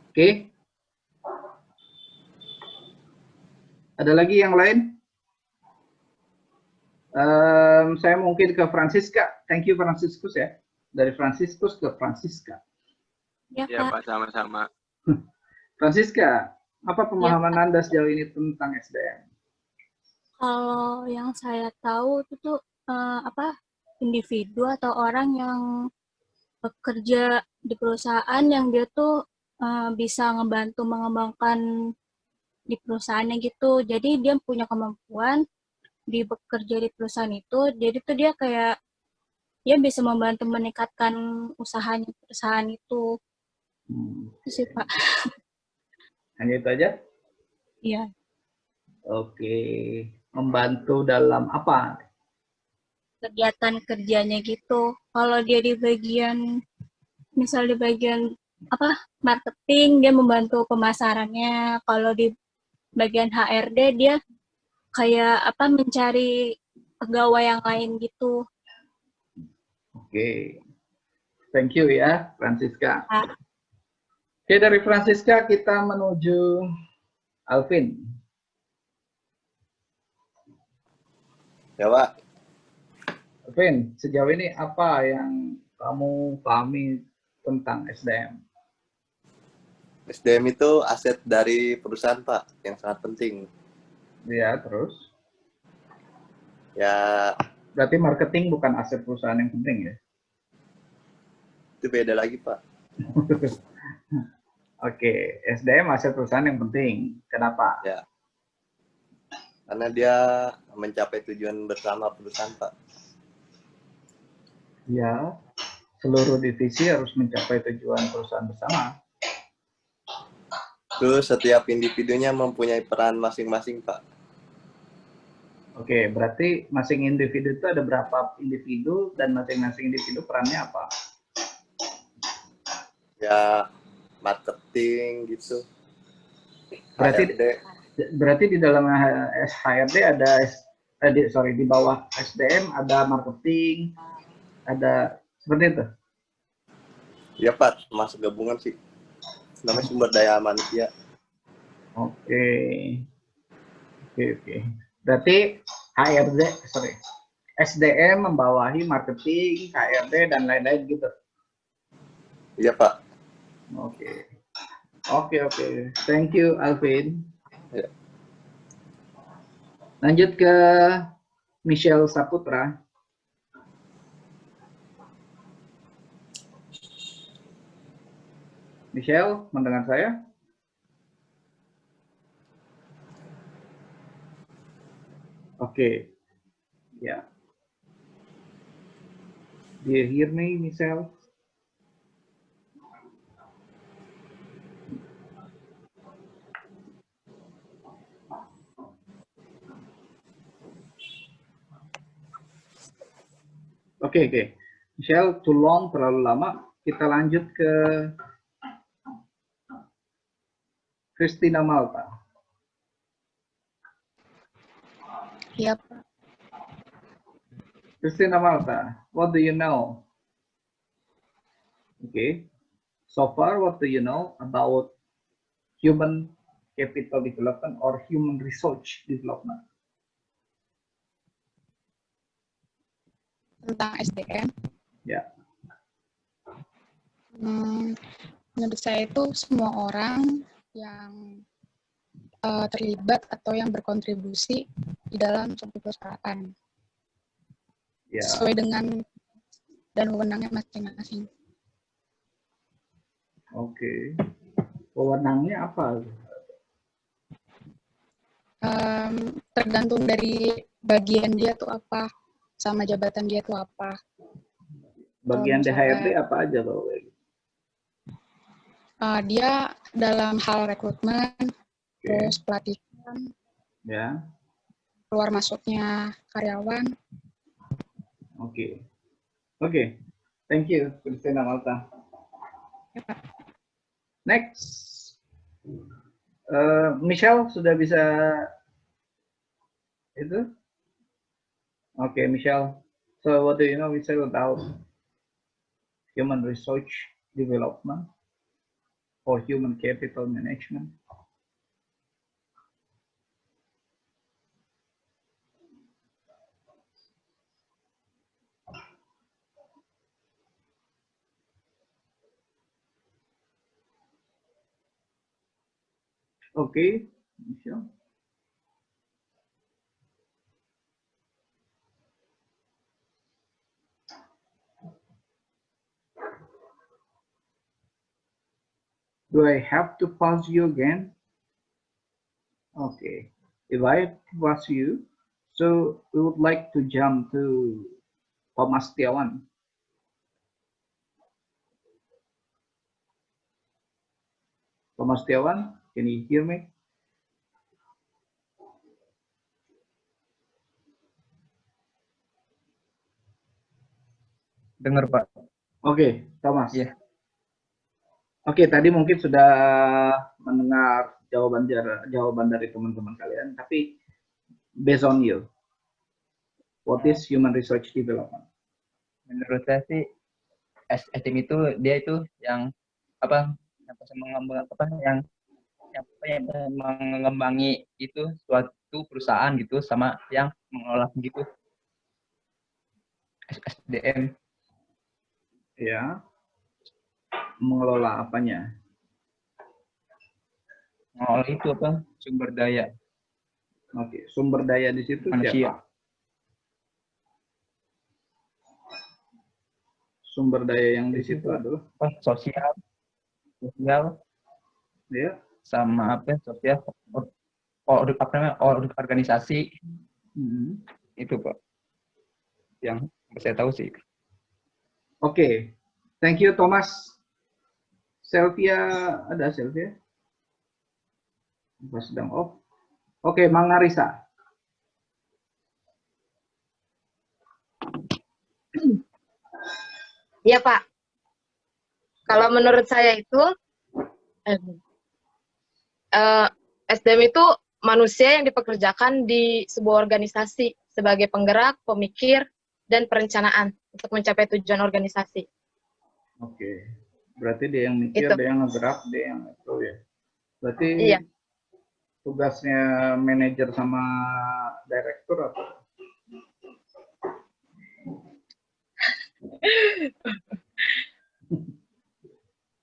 Oke, ada lagi yang lain? Saya mungkin ke Francisca. Thank you Franciscus ya. Dari Franciscus ke Francisca. Ya, Pak, sama-sama. Francisca, apa pemahaman Pak. Anda sejauh ini tentang SDM? Kalau yang saya tahu itu tuh individu atau orang yang bekerja di perusahaan yang dia tuh bisa ngebantu mengembangkan di perusahaannya gitu. Jadi dia punya kemampuan di bekerja di perusahaan itu. Jadi tuh dia kayak dia bisa membantu meningkatkan usahanya perusahaan itu. Itu sih, Pak. Hanya itu aja? Iya. Oke, membantu dalam apa? Kegiatan kerjanya gitu. Kalau dia di bagian misal di bagian marketing dia membantu pemasarannya, kalau di bagian HRD dia kayak mencari pegawai yang lain gitu. Oke, thank you ya Francisca. Nah, Oke, dari Francisca kita menuju Alvin. Ya, Pak. Alvin, sejauh ini apa yang kamu pahami tentang SDM? SDM itu aset dari perusahaan, Pak, yang sangat penting. Ya, terus? Ya, Berarti marketing bukan aset perusahaan yang penting ya? itu beda lagi, Pak. Oke, SDM aset perusahaan yang penting. Kenapa? Ya, karena dia mencapai tujuan bersama perusahaan, Pak. Ya, seluruh divisi harus mencapai tujuan perusahaan bersama. Terus setiap individunya mempunyai peran masing-masing, Pak. Oke, berarti masing individu itu ada berapa individu dan masing-masing individu perannya apa? Ya, marketing gitu. Berarti HRD. di dalam HRD ada di bawah SDM ada marketing, ada seperti itu. Ya, Pak, masuk gabungan sih. Namanya sumber daya manusia. Oke. Oke. Berarti SDM membawahi marketing, HRD dan lain-lain gitu. Iya, Pak. Oke. Thank you, Alvin. Ya. Lanjut ke Michelle Saputra. Michelle, mendengar saya? Oke. Ya. Do you hear me, Michelle? Oke. Michelle, too long, terlalu lama. Kita lanjut ke Christina Malta. Yep. Christina Malta, what do you know? Okay. So far, what do you know about human capital development or human resource development? Tentang SDM. Ya. Menurut saya itu semua orang yang terlibat atau yang berkontribusi di dalam suatu perusahaan. Ya. Sesuai dengan dan wewenangnya masing-masing. Oke. Wewenangnya apa? Tergantung dari bagian dia tuh apa, sama jabatan dia tuh apa. Bagian HRD apa aja loh? Dia dalam hal rekrutmen, terus pelatihan, ya, keluar masuknya karyawan. Oke. Thank you, Christina Malta. Ya, Pak. Next, Michelle sudah bisa itu? Oke, Michelle. So what do you know, Michelle, about human resource development for human capital management? Okay, Michelle. Do I have to pause you again? Okay, if I pause you, so we would like to jump to Thomas Setiawan. Thomas Setiawan, can you hear me? Dengar, Pak. Oke, Thomas. Iya. Oke, tadi mungkin sudah mendengar jawaban dari teman-teman kalian, tapi based on you, what is human research development? Menurut saya sih SDM itu dia itu yang apa yang mengembangi itu suatu perusahaan gitu sama yang mengelola gitu. SDM. Ya, mengelola apanya? Mengelola itu apa? Sumber daya Oke, sumber daya di situ manusia. siapa? Sumber daya yang di situ adalah Sosial, ya, sama sosial, organisasi. Itu, Pak, yang saya tahu sih. Oke, thank you Thomas. Sylvia, ada Sylvia? Pas sedang off. Oke, Mangarisa. Iya, Pak. Kalau menurut saya itu SDM itu manusia yang dipekerjakan di sebuah organisasi sebagai penggerak, pemikir, dan perencanaan untuk mencapai tujuan organisasi. Oke, berarti dia yang mikir, dia yang ngegerak, dia yang itu ya. Berarti iya. Tugasnya manajer sama direktur apa?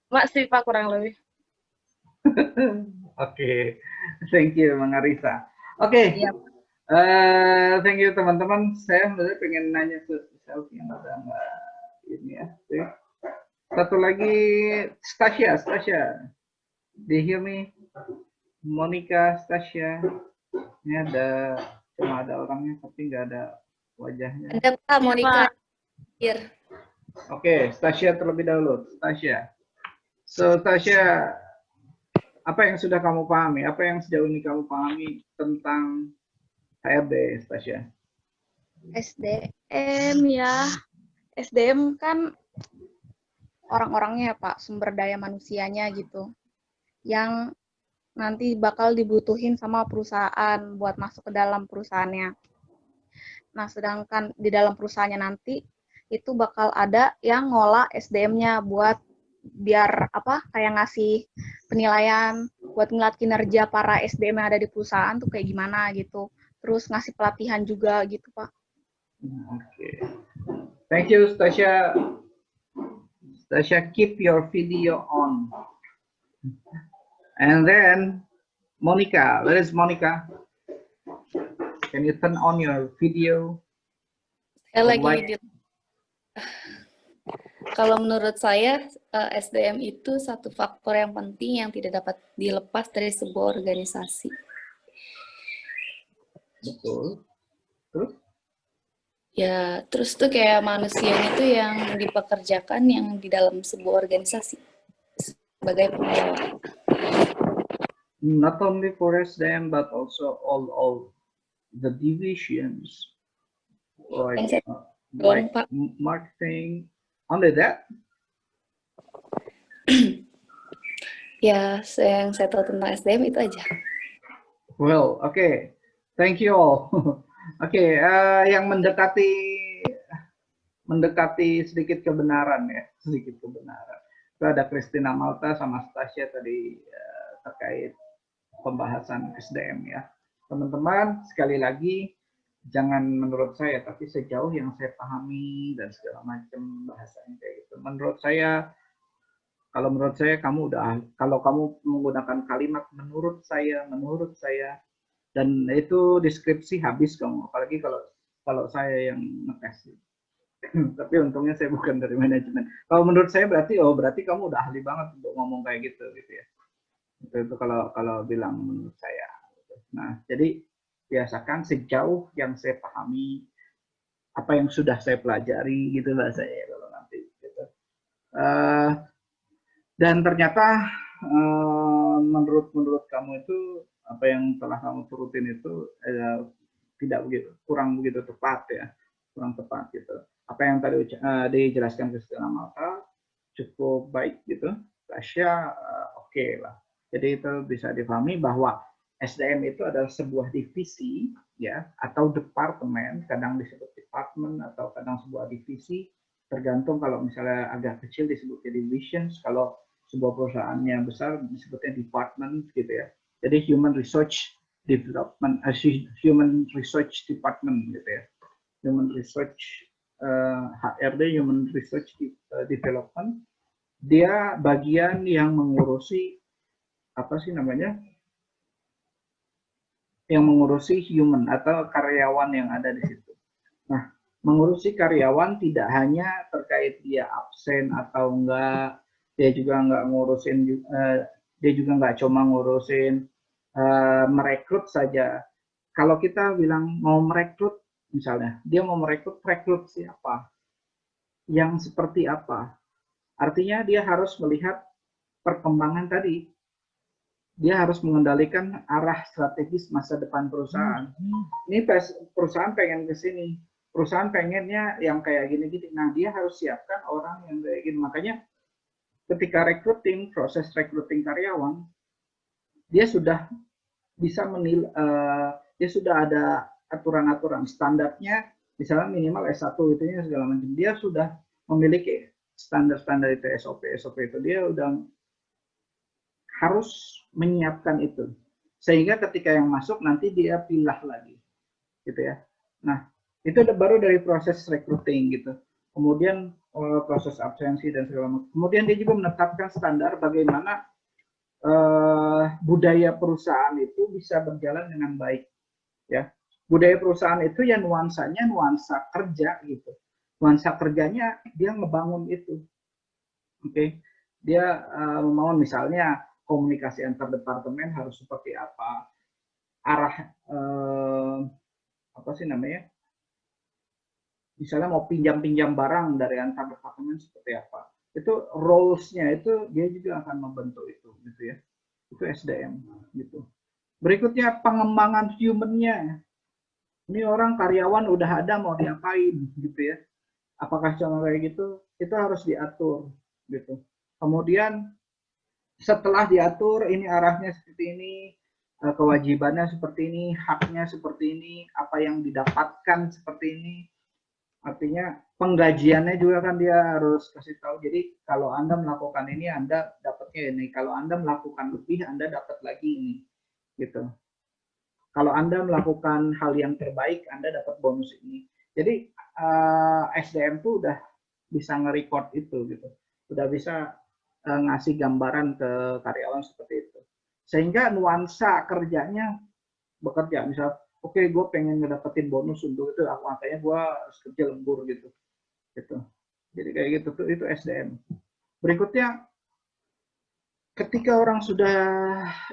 Masih, Pak, kurang lebih. Oke, thank you Mangarisa. Oke, Iya. thank you teman-teman. Saya sebenarnya pengen nanya ke Selfie yang ada nggak ini ya. Satu lagi Stasia. Do you hear me? Monica, Stasia. Ini cuma ada orangnya tapi nggak ada wajahnya. Ada Pak, Monica. Oke, Stasia terlebih dahulu. Stasia. So, Stasia, apa yang sudah kamu pahami? Apa yang sejauh ini kamu pahami tentang HRD, Stasia? SDM ya. SDM kan orang-orangnya Pak, sumber daya manusianya gitu. Yang nanti bakal dibutuhin sama perusahaan buat masuk ke dalam perusahaannya. Nah, sedangkan di dalam perusahaannya nanti itu bakal ada yang ngolah SDM-nya buat biar kayak ngasih penilaian buat ngeliat kinerja para SDM yang ada di perusahaan tuh kayak gimana gitu. Terus ngasih pelatihan juga gitu, Pak. Oke. Thank you, Stasia. Stasia, keep your video on. And then Monica, where is Monica? Can you turn on your video? Saya lagi Kalau menurut saya, SDM itu satu faktor yang penting yang tidak dapat dilepas dari sebuah organisasi. Betul. Terus? Ya, terus tuh kayak manusianya itu yang dipekerjakan yang di dalam sebuah organisasi sebagai pengelola. Not only for SDM, but also all the divisions, like marketing. Only that? Ya, yang saya tahu tentang SDM itu aja. Well, okay. Thank you all. Oke, yang mendekati sedikit kebenaran ya, sedikit kebenaran. Itu ada Christina Malta sama Stasia tadi terkait pembahasan SDM ya. Teman-teman, sekali lagi jangan menurut saya, tapi sejauh yang saya pahami dan segala macam bahasanya kayak gitu. Menurut saya, kalau kamu menggunakan kalimat menurut saya, dan itu deskripsi habis kamu, apalagi kalau saya yang ngetes. Tapi untungnya saya bukan dari manajemen. Kalau menurut saya berarti kamu udah ahli banget untuk ngomong kayak gitu ya. Itu kalau bilang menurut saya. Nah, jadi biasakan sejauh yang saya pahami, apa yang sudah saya pelajari gitu bahasanya kalau nanti gitu. Dan ternyata menurut kamu itu apa yang telah kamu turutin itu kurang begitu tepat ya, kurang tepat gitu. Apa yang tadi dijelaskan Christina Malta cukup baik gitu, Tasya oke lah. Jadi itu bisa dipahami bahwa SDM itu adalah sebuah divisi ya, atau departemen, kadang disebut department atau kadang sebuah divisi, tergantung. Kalau misalnya agak kecil disebutnya divisions, kalau sebuah perusahaannya besar disebutnya department gitu ya. Jadi human research development, human research department gitu ya. Human research HRD, human research development, dia bagian yang mengurusi apa sih namanya? Yang mengurusi human atau karyawan yang ada di situ. Nah, mengurusi karyawan tidak hanya terkait dia absen atau enggak, dia juga nggak cuma ngurusin merekrut saja. Kalau kita bilang mau merekrut, misalnya dia mau rekrut siapa, yang seperti apa, artinya dia harus melihat perkembangan tadi. Dia harus mengendalikan arah strategis masa depan perusahaan. Ini perusahaan pengen ke sini, perusahaan pengennya yang kayak gini-gini. Nah, dia harus siapkan orang yang kayak gini. Makanya ketika proses recruiting karyawan, dia sudah bisa dia sudah ada aturan-aturan standarnya, misalnya minimal S1 itunya segala macam. Dia sudah memiliki standar-standar itu, SOP itu. Dia udah harus menyiapkan itu. Sehingga ketika yang masuk nanti dia pilih lagi. Gitu ya. Nah, itu baru dari proses recruiting gitu. Kemudian proses absensi dan segala macam. Kemudian dia juga menetapkan standar bagaimana budaya perusahaan itu bisa berjalan dengan baik. Ya, budaya perusahaan itu ya nuansanya nuansa kerja gitu. Nuansa kerjanya dia ngebangun itu. Oke. Dia membangun misalnya komunikasi antar departemen harus seperti apa, arah apa sih namanya, misalnya mau pinjam barang dari antar departemen seperti apa, itu roles-nya itu dia juga akan membentuk itu gitu ya. Itu SDM gitu. Berikutnya pengembangan human-nya. Ini orang karyawan udah ada mau diapain gitu ya. Apakah cuma kayak gitu? Itu harus diatur gitu. Kemudian setelah diatur, ini arahnya seperti ini, kewajibannya seperti ini, haknya seperti ini, apa yang didapatkan seperti ini. Artinya penggajiannya juga kan dia harus kasih tahu. Jadi kalau Anda melakukan ini, Anda dapatnya ini. Kalau Anda melakukan lebih, Anda dapat lagi ini. Gitu. Kalau Anda melakukan hal yang terbaik, Anda dapat bonus ini. Jadi SDM tuh udah bisa nge-record itu gitu. Udah bisa ngasih gambaran ke karyawan seperti itu. Sehingga nuansa kerjanya bekerja. Misal, oke, gue pengen ngedapetin bonus untuk itu, makanya gue harus kerja lembur gitu. Jadi kayak gitu tuh, itu SDM. Berikutnya, ketika orang sudah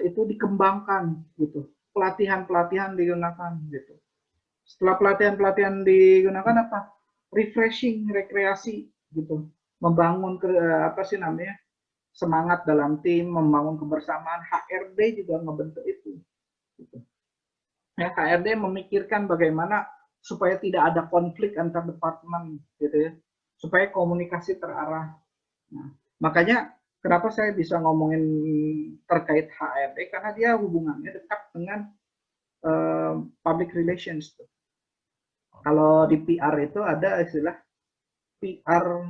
itu dikembangkan gitu, pelatihan digunakan gitu. Setelah pelatihan digunakan apa? Refreshing, rekreasi gitu. Membangun apa sih namanya? Semangat dalam tim, membangun kebersamaan. HRD juga membentuk itu. Gitu. Ya, HRD memikirkan bagaimana supaya tidak ada konflik antar departemen, gitu ya, supaya komunikasi terarah. Nah, makanya kenapa saya bisa ngomongin terkait HRD, karena dia hubungannya dekat dengan public relations. Kalau di PR itu ada istilah PR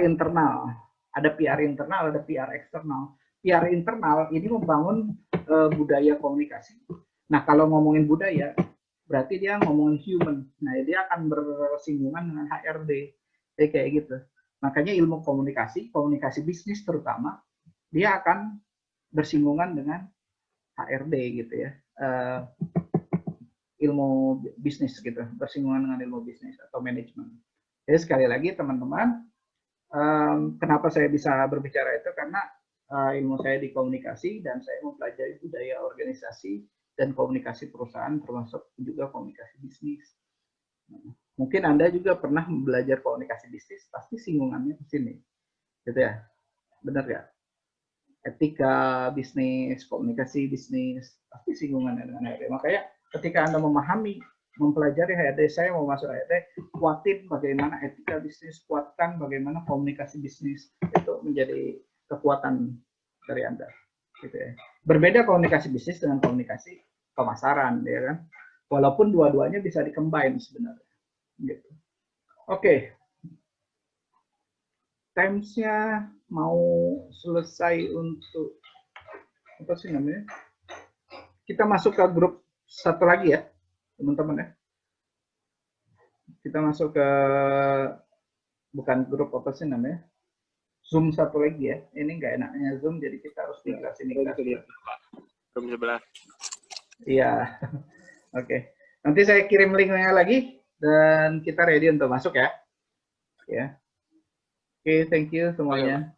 internal. Ada PR internal, ada PR eksternal. PR internal ini membangun budaya komunikasi. Nah, kalau ngomongin budaya, berarti dia ngomongin human. Nah, dia akan bersinggungan dengan HRD. Jadi kayak gitu. Makanya ilmu komunikasi, komunikasi bisnis terutama, dia akan bersinggungan dengan HRD gitu ya. Ilmu bisnis gitu, bersinggungan dengan ilmu bisnis atau manajemen. Jadi sekali lagi teman-teman, kenapa saya bisa berbicara itu karena ilmu saya di komunikasi dan saya mempelajari budaya organisasi dan komunikasi perusahaan termasuk juga komunikasi bisnis. Mungkin Anda juga pernah belajar komunikasi bisnis, pasti singgungannya ke sini. Gitu ya. Benar ya? Etika bisnis, komunikasi bisnis, pasti singgungannya dengan HRD. Makanya ketika Anda memahami, mempelajari HRD, saya mau masuk HRD, kuatin bagaimana etika bisnis, kuatkan bagaimana komunikasi bisnis, itu menjadi kekuatan dari Anda. Gitu ya. Berbeda komunikasi bisnis dengan komunikasi pemasaran, ya kan? Walaupun dua-duanya bisa di-combine sebenarnya. Gitu. Oke. Times-nya mau selesai untuk apa sih namanya? Kita masuk ke grup satu lagi ya, teman-teman ya. Kita masuk ke bukan grup apa sih namanya? Zoom satu lagi ya. Ini nggak enaknya Zoom, jadi kita harus dijelasin ini. Room sebelah. Iya. Oke. Nanti saya kirim linknya lagi dan kita ready untuk masuk ya. Ya. Oke, thank you semuanya.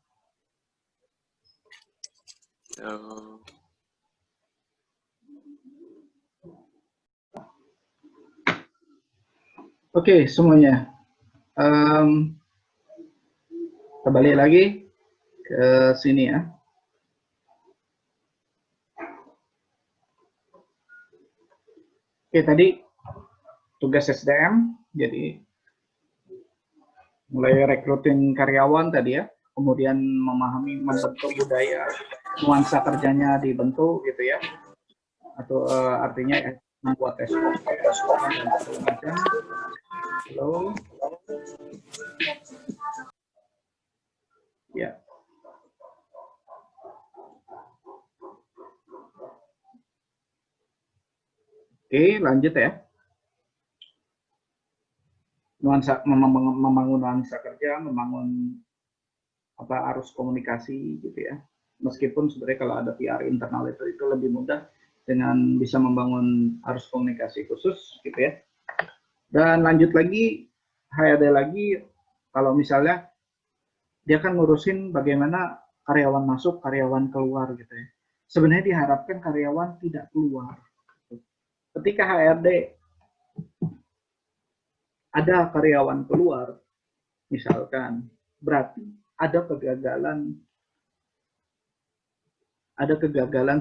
Oke, semuanya. Kita balik lagi ke sini ya. Oke, tadi tugas SDM, jadi mulai rekrutin karyawan tadi ya, kemudian memahami, membentuk budaya, nuansa kerjanya dibentuk gitu ya, atau artinya membuat SOP dan segala macam. Halo, ya. Oke, lanjut ya. Nuansa, membangun nuansa kerja, membangun apa arus komunikasi gitu ya. Meskipun sebenarnya kalau ada PR internal itu lebih mudah dengan bisa membangun arus komunikasi khusus gitu ya. Dan lanjut lagi, HRD lagi, kalau misalnya dia kan ngurusin bagaimana karyawan masuk, karyawan keluar gitu ya. Sebenarnya diharapkan karyawan tidak keluar. Ketika HRD ada karyawan keluar, misalkan, berarti ada kegagalan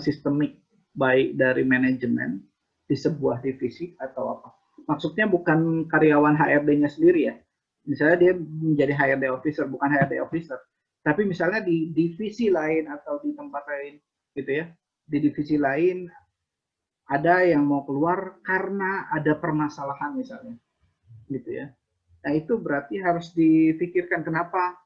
sistemik baik dari manajemen di sebuah divisi atau apa. Maksudnya bukan karyawan HRD-nya sendiri ya. Misalnya dia menjadi HRD officer, bukan HRD officer. Tapi misalnya di divisi lain atau di tempat lain gitu ya. Di divisi lain ada yang mau keluar karena ada permasalahan misalnya. Gitu ya. Nah, itu berarti harus dipikirkan kenapa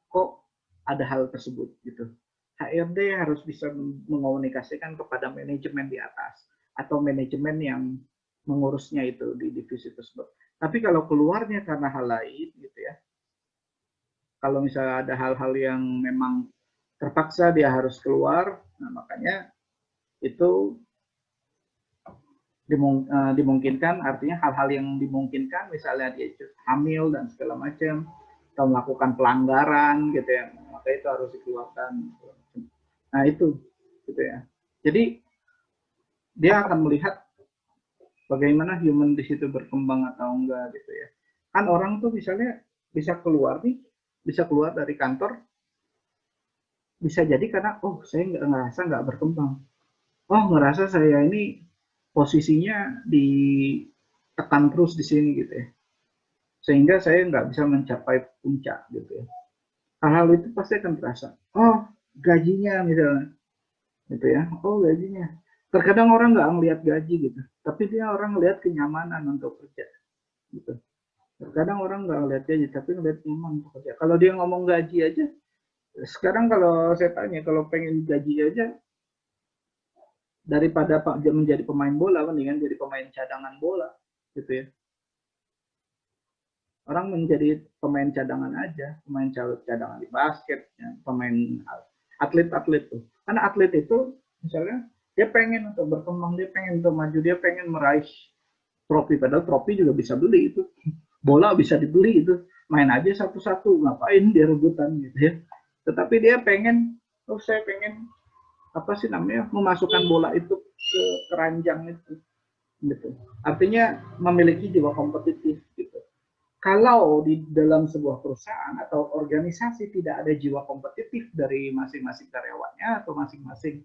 kok ada hal tersebut gitu. HRD harus bisa mengomunikasikan kepada manajemen di atas atau manajemen yang mengurusnya itu di divisi tersebut. Tapi kalau keluarnya karena hal lain gitu ya. Kalau misalnya ada hal-hal yang memang terpaksa dia harus keluar, nah makanya itu dimungkinkan, artinya hal-hal yang dimungkinkan, misalnya dia hamil dan segala macam, atau melakukan pelanggaran gitu ya, maka itu harus dikeluarkan. Nah itu, gitu ya. Jadi dia akan melihat bagaimana human di situ berkembang atau enggak gitu ya. Kan orang tuh misalnya bisa keluar nih, bisa keluar dari kantor, bisa jadi karena oh saya ngerasa nggak berkembang, oh ngerasa saya ini posisinya ditekan terus di sini gitu ya, sehingga saya nggak bisa mencapai puncak gitu ya. Hal-hal itu pasti akan terasa. Oh gajinya misalnya, gitu ya. Oh gajinya. Terkadang orang nggak ngelihat gaji gitu, tapi dia orang ngelihat kenyamanan untuk kerja, gitu. Terkadang orang nggak ngelihat gaji, tapi ngelihat nyaman untuk kerja. Kalau dia ngomong gaji aja, Sekarang kalau saya tanya, kalau pengen gaji aja, daripada Pak menjadi pemain bola, mendingan jadi pemain cadangan bola, gitu ya. Orang menjadi pemain cadangan aja, pemain cadangan di basket, ya, pemain atlet-atlet tuh. Karena atlet itu, misalnya, dia pengen untuk berkembang, dia pengen untuk maju, dia pengen meraih trofi. Padahal trofi juga bisa beli itu. Bola bisa dibeli itu. Main aja satu-satu, ngapain dia rebutan gitu ya. Tetapi dia pengen, oh saya pengen apa sih namanya, memasukkan bola itu ke keranjang itu. Gitu. Artinya memiliki jiwa kompetitif gitu. Kalau di dalam sebuah perusahaan atau organisasi tidak ada jiwa kompetitif dari masing-masing karyawannya atau masing-masing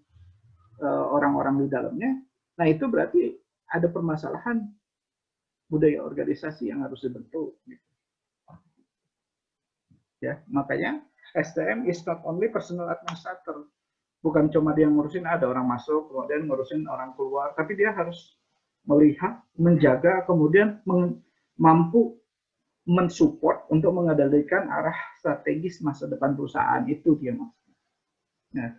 orang-orang di dalamnya, nah itu berarti ada permasalahan budaya organisasi yang harus dibentuk. Gitu. Ya, makanya STM is not only personal administrator, bukan cuma dia ngurusin ada orang masuk, kemudian ngurusin orang keluar, tapi dia harus melihat, menjaga, kemudian mampu mensupport untuk mengendalikan arah strategis masa depan perusahaan itu dia maksudnya. Nah,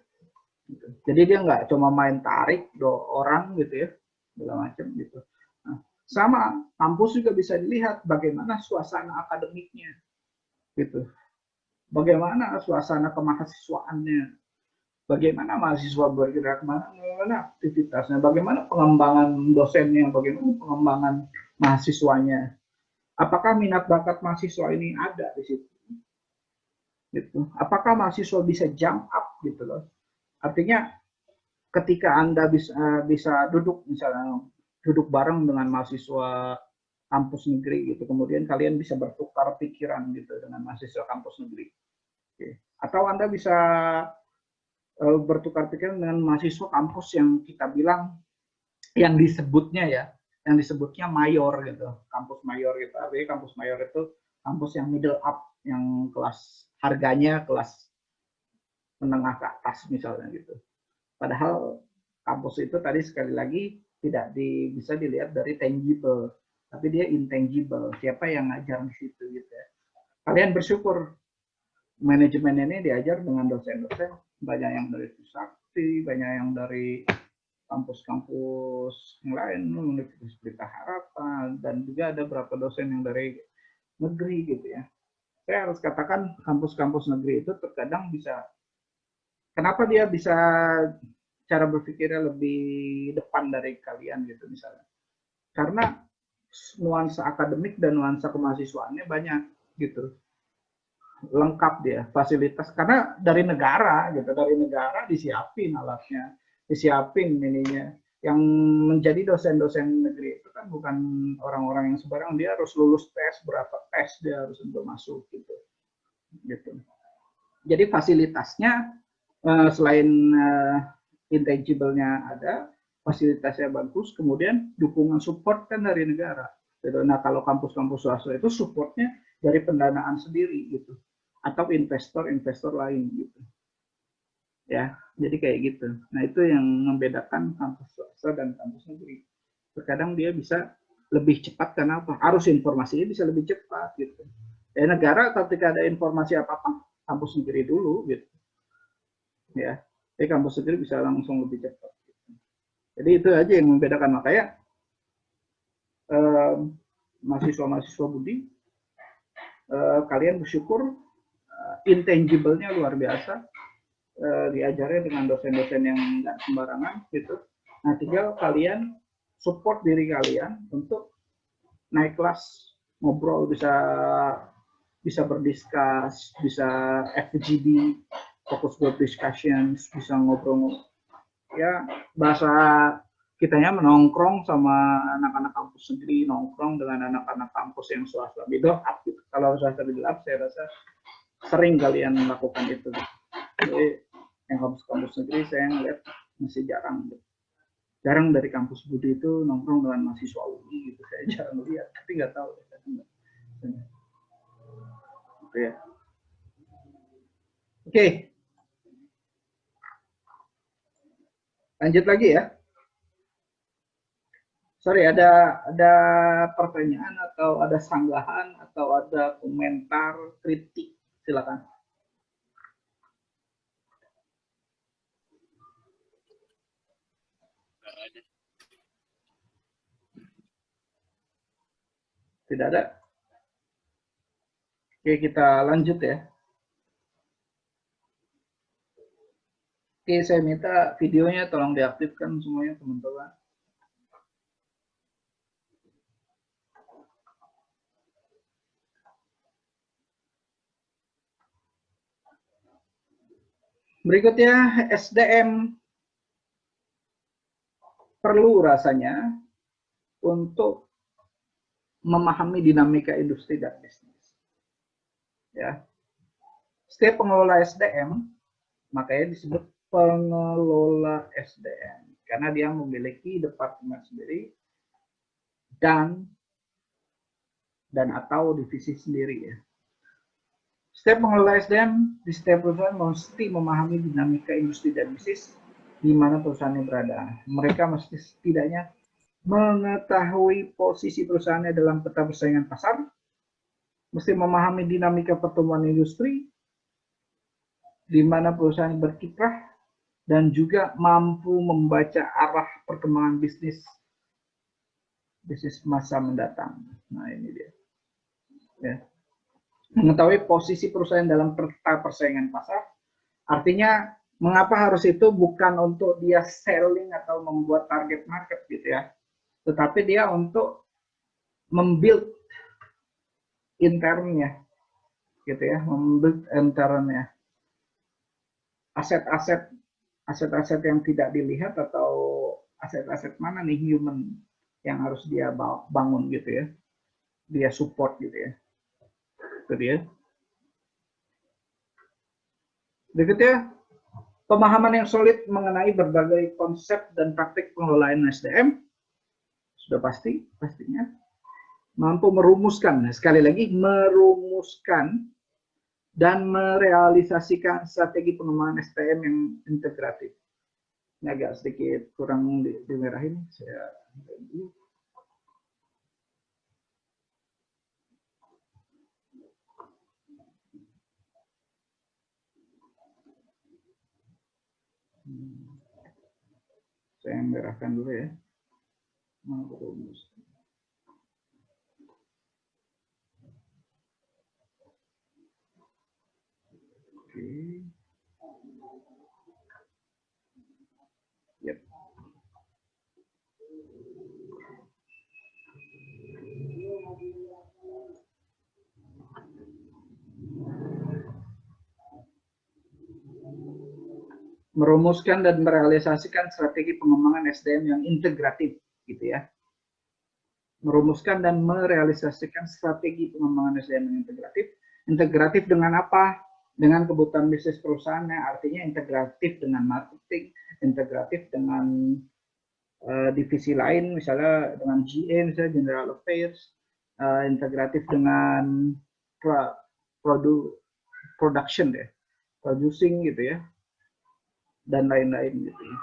gitu. Jadi dia nggak cuma main tarik orang gitu ya, segala macam gitu. Nah, sama kampus juga bisa dilihat bagaimana suasana akademiknya, gitu. Bagaimana suasana kemahasiswaannya, bagaimana mahasiswa bergerak mana aktivitasnya, bagaimana pengembangan dosennya, bagaimana pengembangan mahasiswanya. Apakah minat bakat mahasiswa ini ada di situ? Gitu. Apakah mahasiswa bisa jump up gitu loh? Artinya ketika Anda bisa duduk misalnya duduk bareng dengan mahasiswa kampus negeri gitu, kemudian kalian bisa bertukar pikiran gitu dengan mahasiswa kampus negeri. Oke. Atau Anda bisa bertukar pikiran dengan mahasiswa kampus yang kita bilang yang disebutnya mayor gitu, kampus mayor gitu. Artinya kampus mayor itu kampus yang middle up, yang kelas harganya kelas menengah ke atas misalnya gitu. Padahal kampus itu tadi sekali lagi tidak bisa dilihat dari tangible, tapi dia intangible. Siapa yang ngajar di situ gitu ya. Kalian bersyukur manajemen ini diajar dengan dosen-dosen, banyak yang dari Trisakti, banyak yang dari kampus-kampus yang lain, Universitas Pelita Harapan, dan juga ada beberapa dosen yang dari negeri gitu ya. Saya harus katakan kampus-kampus negeri itu terkadang bisa, kenapa dia bisa cara berpikirnya lebih depan dari kalian gitu misalnya. Karena nuansa akademik dan nuansa kemahasiswaannya banyak gitu. Lengkap dia, fasilitas, karena dari negara gitu, dari negara disiapin alatnya, disiapin ininya. Yang menjadi dosen-dosen negeri itu kan bukan orang-orang yang sembarang, dia harus lulus tes, berapa tes dia harus untuk masuk gitu. Jadi fasilitasnya selain intangible-nya ada, fasilitasnya bagus, kemudian dukungan support kan dari negara. Nah kalau kampus-kampus swasta itu supportnya dari pendanaan sendiri gitu, atau investor-investor lain gitu. Ya, jadi kayak gitu. Nah itu yang membedakan kampus swasta dan kampus negeri. Terkadang dia bisa lebih cepat karena apa? Arus informasinya bisa lebih cepat gitu. Ya negara ketika ada informasi apa-apa, kampus negeri dulu gitu. Ya, jadi kampus negeri bisa langsung lebih cepat. Gitu. Jadi itu aja yang membedakan, makanya mahasiswa-mahasiswa Budi, kalian bersyukur intangible-nya luar biasa. Diajarnya dengan dosen-dosen yang nggak sembarangan gitu. Nah tinggal kalian support diri kalian untuk naik kelas, ngobrol, bisa berdiskus, bisa FGD, focus group discussions, bisa ngobrol ya bahasa kitanya menongkrong sama anak-anak kampus sendiri, nongkrong dengan anak-anak kampus yang swasta middle up gitu. Kalau swasta middle up saya rasa sering kalian melakukan itu gitu. Jadi yang kampus-kampus negeri saya ngeliat masih jarang gitu. Jarang dari kampus Budi itu nongkrong dengan mahasiswa UI gitu, saya jarang lihat, tapi nggak tahu ya. Oke. Lanjut lagi ya. Sorry, ada pertanyaan atau ada sanggahan atau ada komentar kritik, silakan. Tidak ada. Oke, kita lanjut ya. Oke, saya minta videonya tolong diaktifkan semuanya teman-teman. Berikutnya SDM perlu rasanya untuk memahami dinamika industri dan bisnis. Ya. Setiap pengelola SDM makanya disebut pengelola SDM karena dia memiliki departemen sendiri dan atau divisi sendiri ya. Setiap pengelola SDM di setiap perusahaan mesti memahami dinamika industri dan bisnis di mana perusahaannya berada. Mereka mesti setidaknya mengetahui posisi perusahaannya dalam peta persaingan pasar, mesti memahami dinamika pertumbuhan industri, di mana perusahaan berkiprah, dan juga mampu membaca arah perkembangan bisnis masa mendatang. Nah ini dia. Ya. Mengetahui posisi perusahaan dalam peta persaingan pasar, artinya mengapa harus itu bukan untuk dia selling atau membuat target market gitu ya, tetapi dia untuk membuild internnya gitu ya, membuild internnya aset-aset yang tidak dilihat atau aset-aset mana nih human yang harus dia bangun gitu ya, dia support gitu ya. Itu dia. Berikutnya, pemahaman yang solid mengenai berbagai konsep dan praktik pengelolaan SDM sudah pastinya mampu merumuskan, sekali lagi merumuskan dan merealisasikan strategi pengembangan SDM yang integratif. Ini agak sedikit kurang dimerahin, saya merahkan dulu ya. Oke. Yep. Merumuskan dan merealisasikan strategi pengembangan SDM yang integratif gitu ya. Merumuskan dan merealisasikan strategi pengembangan SDM yang integratif. Integratif dengan apa? Dengan kebutuhan bisnis perusahaannya, artinya integratif dengan marketing, integratif dengan divisi lain, misalnya dengan GA, misalnya General Affairs, integratif dengan production deh, producing gitu ya, dan lain-lain gitu ya,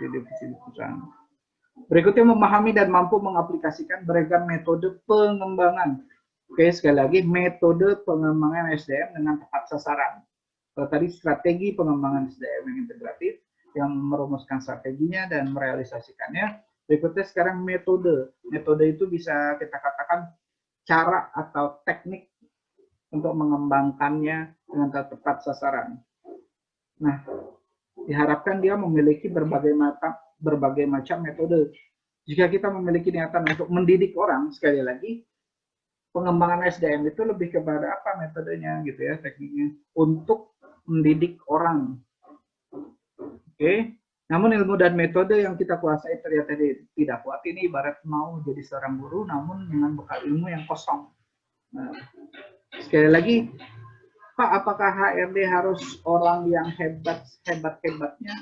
divisi perusahaan. Berikutnya, memahami dan mampu mengaplikasikan beragam metode pengembangan. Oke, sekali lagi, metode pengembangan SDM dengan tepat sasaran. Kalau tadi strategi pengembangan SDM yang integratif, yang merumuskan strateginya dan merealisasikannya. Berikutnya sekarang metode. Metode itu bisa kita katakan cara atau teknik untuk mengembangkannya dengan tepat sasaran. Nah, diharapkan dia memiliki berbagai macam metode. Jika kita memiliki niatan untuk mendidik orang, sekali lagi, pengembangan SDM itu lebih kepada apa metodenya gitu ya, tekniknya, untuk mendidik orang. Oke. Namun ilmu dan metode yang kita kuasai ternyata tidak kuat. Ini ibarat mau jadi seorang guru, namun dengan bekal ilmu yang kosong. Nah, sekali lagi, Pak, apakah HRD harus orang yang hebat-hebatnya?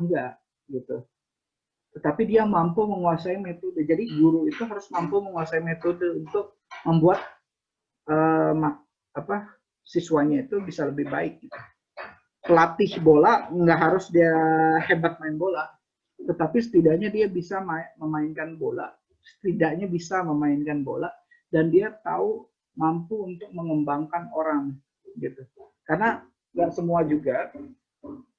Enggak, gitu. Tetapi dia mampu menguasai metode. Jadi guru itu harus mampu menguasai metode untuk membuat siswanya itu bisa lebih baik. Gitu. Pelatih bola nggak harus dia hebat main bola, tetapi setidaknya dia bisa memainkan bola, dan dia tahu mampu untuk mengembangkan orang, gitu. Karena nggak semua juga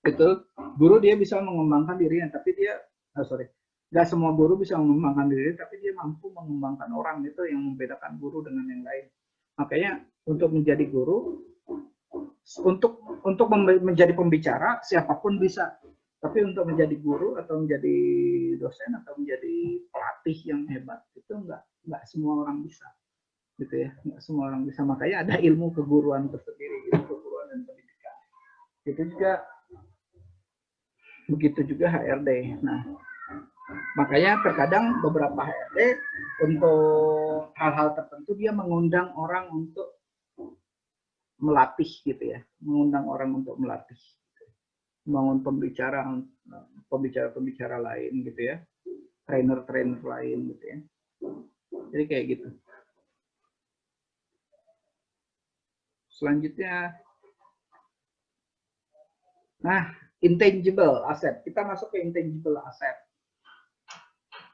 itu guru dia bisa mengembangkan dirinya, tapi dia sorry, nggak semua guru bisa mengembangkan diri, tapi dia mampu mengembangkan orang. Itu yang membedakan guru dengan yang lain. Makanya untuk menjadi guru, untuk menjadi pembicara siapapun bisa, tapi untuk menjadi guru atau menjadi dosen atau menjadi pelatih yang hebat itu nggak semua orang bisa, gitu ya, nggak semua orang bisa. Makanya ada ilmu keguruan tersendiri, ilmu keguruan dan pendidikan. Itu juga begitu juga HRD. Nah, makanya terkadang beberapa HRD untuk hal-hal tertentu dia mengundang orang untuk melatih, gitu ya, mengundang orang untuk melatih, membangun pembicara lain, gitu ya, trainer lain, gitu ya. Jadi kayak gitu. Selanjutnya, nah, intangible asset. Kita masuk ke intangible asset.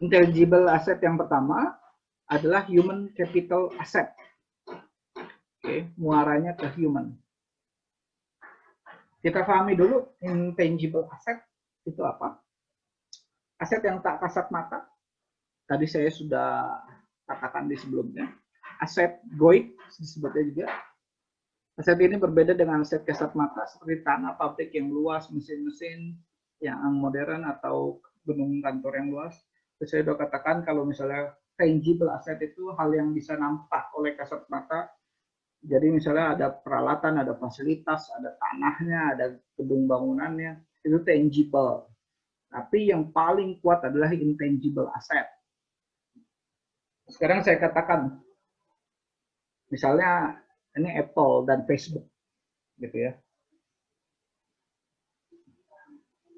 Intangible asset yang pertama adalah human capital asset. Oke, muaranya ke human. Kita pahami dulu intangible asset itu apa. Aset yang tak kasat mata. Tadi saya sudah katakan di sebelumnya. Aset goib disebutnya juga. Aset ini berbeda dengan aset kasat mata seperti tanah, pabrik yang luas, mesin-mesin yang modern, atau gedung kantor yang luas. Terus saya sudah katakan kalau misalnya tangible asset itu hal yang bisa nampak oleh kasat mata. Jadi misalnya ada peralatan, ada fasilitas, ada tanahnya, ada gedung bangunannya, itu tangible. Tapi yang paling kuat adalah intangible asset. Sekarang saya katakan, misalnya ini Apple dan Facebook, gitu ya.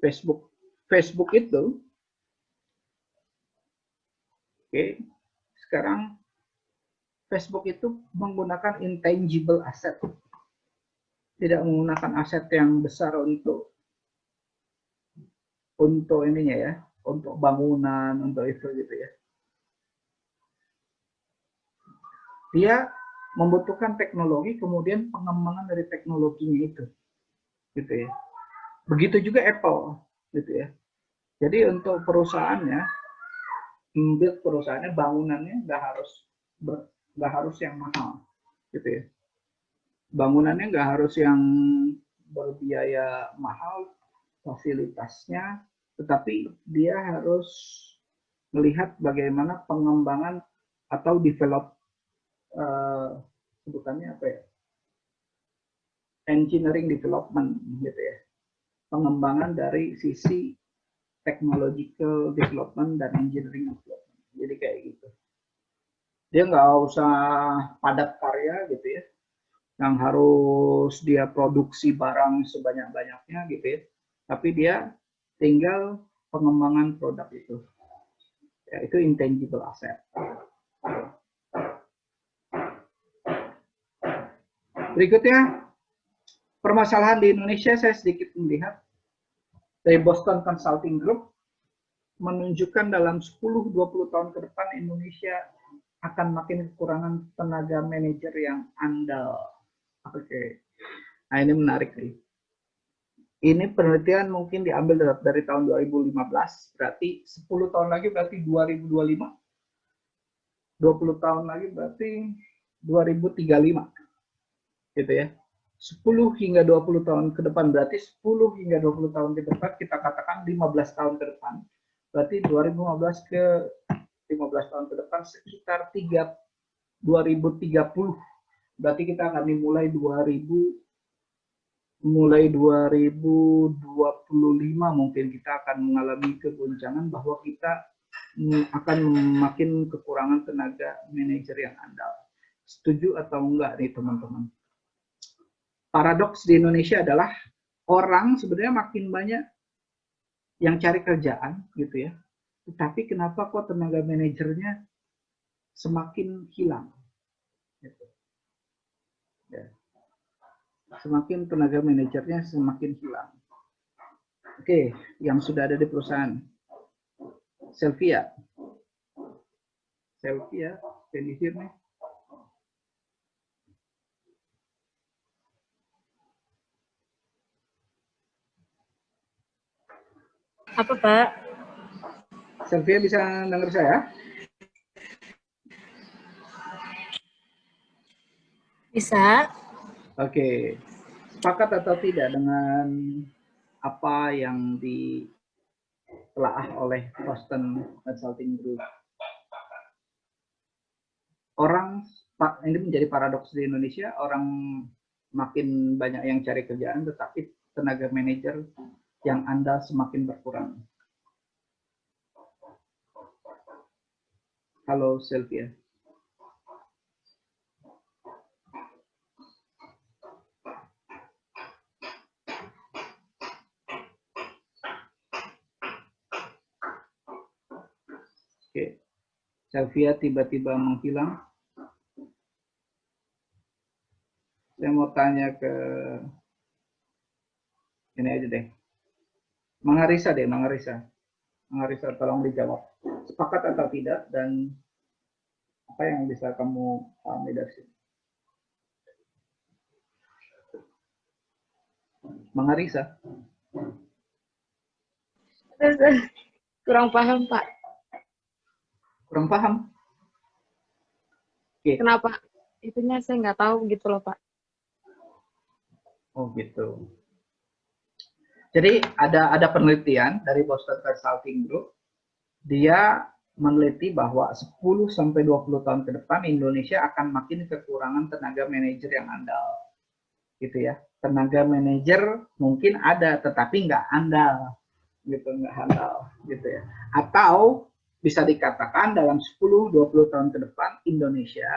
Facebook itu, oke, sekarang Facebook itu menggunakan intangible asset, tidak menggunakan aset yang besar untuk ininya ya, untuk bangunan, untuk itu, gitu ya. Dia membutuhkan teknologi, kemudian pengembangan dari teknologinya itu, gitu ya. Begitu juga Apple, gitu ya. Jadi untuk perusahaannya, membuat perusahaannya, bangunannya nggak harus yang mahal, gitu ya. Bangunannya nggak harus yang berbiaya mahal, fasilitasnya, tetapi dia harus melihat bagaimana pengembangan atau develop, sebutannya apa ya, engineering development, gitu ya, pengembangan dari sisi technological development dan engineering development. Jadi kayak gitu. Dia nggak usah padat karya, gitu ya, yang harus dia produksi barang sebanyak-banyaknya, gitu ya, tapi dia tinggal pengembangan produk itu. Ya, itu intangible asset. Berikutnya, permasalahan di Indonesia, saya sedikit melihat dari Boston Consulting Group menunjukkan dalam 10-20 tahun ke depan Indonesia akan makin kekurangan tenaga manajer yang andal. Oke. Nah, ini menarik nih. Ini penelitian mungkin diambil dari tahun 2015, berarti 10 tahun lagi berarti 2025. 20 tahun lagi berarti 2035. Gitu ya. 10 hingga 20 tahun ke depan, berarti 10 hingga 20 tahun ke depan, kita katakan 15 tahun ke depan, berarti 2015 ke 15 tahun ke depan sekitar 2030, berarti kita akan dimulai 2025 mungkin kita akan mengalami kegoncangan bahwa kita akan makin kekurangan tenaga manajer yang andal. Setuju atau enggak nih teman-teman? Paradoks di Indonesia adalah orang sebenarnya makin banyak yang cari kerjaan, gitu ya. Tetapi kenapa kok tenaga manajernya semakin hilang? Gitu. Ya. Semakin tenaga manajernya semakin hilang. Oke, yang sudah ada di perusahaan. Sylvia, can you hear me? Apa, Pak? Sylvia bisa dengar saya? Bisa. Oke. Sepakat atau tidak dengan apa yang ditelaah oleh Boston Consulting Group? Orang, ini menjadi paradoks di Indonesia, orang makin banyak yang cari kerjaan, tetapi tenaga manajer yang andal semakin berkurang. Halo Sylvia. Oke, Sylvia tiba-tiba menghilang. Saya mau tanya ke ini aja deh. Mangarisa deh, Mangarisa. Mangarisa, tolong dijawab. Sepakat atau tidak, dan apa yang bisa kamu pahami dari sini? Mangarisa. Kurang paham, Pak. Kurang paham? Oke. Kenapa? Itunya saya nggak tahu gitu loh, Pak. Oh gitu. Jadi ada penelitian dari Boston Consulting Group. Dia meneliti bahwa 10 sampai 20 tahun ke depan Indonesia akan makin kekurangan tenaga manajer yang andal. Gitu ya. Tenaga manajer mungkin ada tetapi nggak andal. Gitu, nggak andal gitu ya. Atau bisa dikatakan dalam 10-20 tahun ke depan Indonesia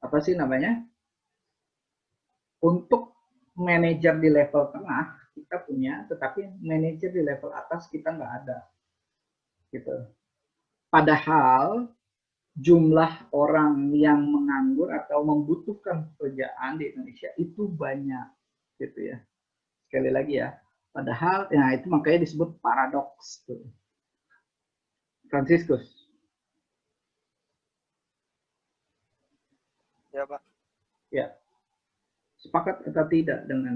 apa sih namanya? Untuk manajer di level tengah kita punya, tetapi manajer di level atas kita nggak ada. Gitu. Padahal jumlah orang yang menganggur atau membutuhkan pekerjaan di Indonesia itu banyak, gitu ya. Sekali lagi ya. Padahal, ya itu makanya disebut paradoks. Tuh. Franciscus. Ya, Pak. Ya. Sepakat atau tidak dengan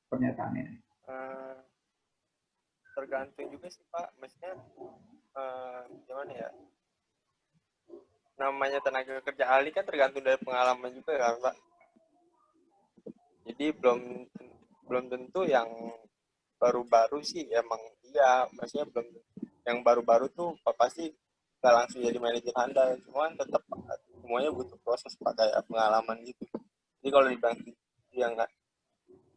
pernyataan ini? Tergantung juga sih, Pak. Maksudnya gimana ya? Namanya tenaga kerja ahli kan tergantung dari pengalaman juga kan, Pak. Jadi belum tentu yang baru-baru sih emang iya, maksudnya belum, yang baru-baru tuh pasti nggak langsung jadi manajer handal, cuman tetap semuanya butuh proses, Pak, kayak pengalaman gitu. Jadi kalau dibilang ya nggak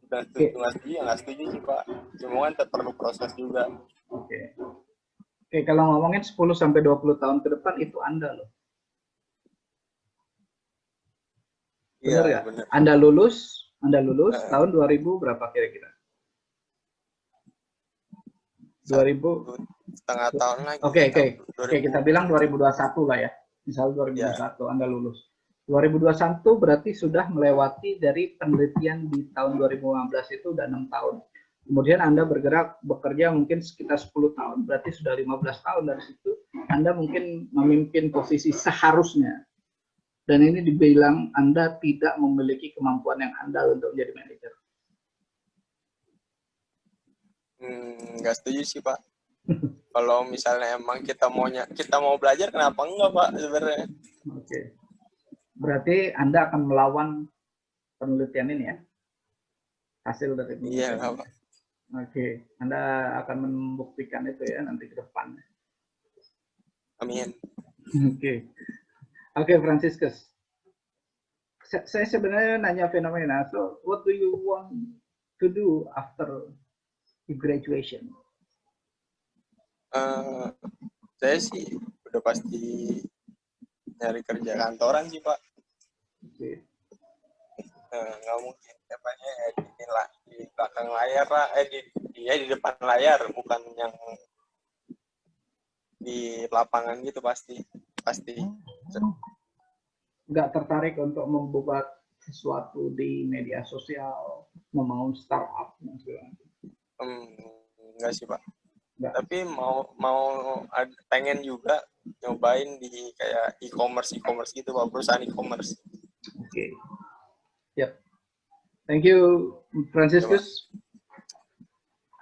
setuju ya nggak setuju sih, Pak, semua kan tetap perlu proses juga. Oke. Oke, kalau ngomongin 10 sampai 20 tahun ke depan itu Anda loh. Benar ya? Bener. Anda lulus tahun 2000 berapa kira-kira? 2000 setengah tahun lagi. Oke, kita bilang 2021 lah ya. Misal 2021 Anda lulus. 2021 berarti sudah melewati dari penelitian di tahun 2015 itu udah 6 tahun. Kemudian Anda bekerja mungkin sekitar 10 tahun, berarti sudah 15 tahun dari situ Anda mungkin memimpin posisi seharusnya. Dan ini dibilang Anda tidak memiliki kemampuan yang andal untuk menjadi manajer. Nggak setuju sih, Pak. Kalau misalnya emang kita mau belajar, kenapa enggak, Pak, sebenarnya? Oke. Berarti Anda akan melawan penelitian ini ya? Hasil dari penelitian. Iya, Pak. Oke. Anda akan membuktikan itu ya nanti ke depan. Amin. Oke. Oke, Franciscus. Saya sebenarnya nanya fenomena. So, what do you want to do after the graduation? Saya sih udah pasti nyari kerja kantoran sih, Pak. Oke. Nggak mungkin apanya di belakang layar lah, di depan layar, bukan yang di lapangan gitu, pasti. Nggak tertarik untuk membuat sesuatu di media sosial, membangun startup dan segala macam? Enggak sih, Pak. Nggak. Tapi pengen juga nyobain di kayak e-commerce gitu, Pak, perusahaan e-commerce. Oke. Yep. Thank you, Franciscus.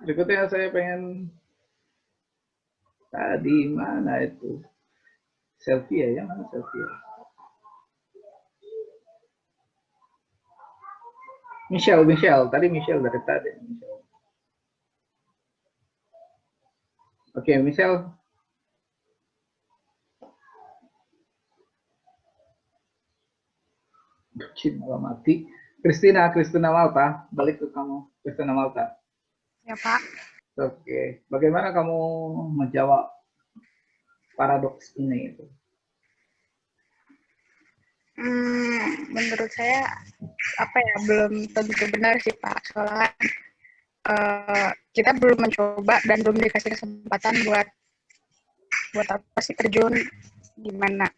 Berikutnya saya pengen Tadi mana itu? Selfie ya, mana selfie? Michelle. Tadi Michelle dari tadi. Michelle. Oke, Michelle. Cinta mati. Christina Malta, balik ke kamu. Christina Malta. Ya, Pak. Oke, bagaimana kamu menjawab paradoks ini? Menurut saya belum tentu benar sih Pak. Soalnya kita belum mencoba dan belum dikasih kesempatan buat apa sih terjun gimana.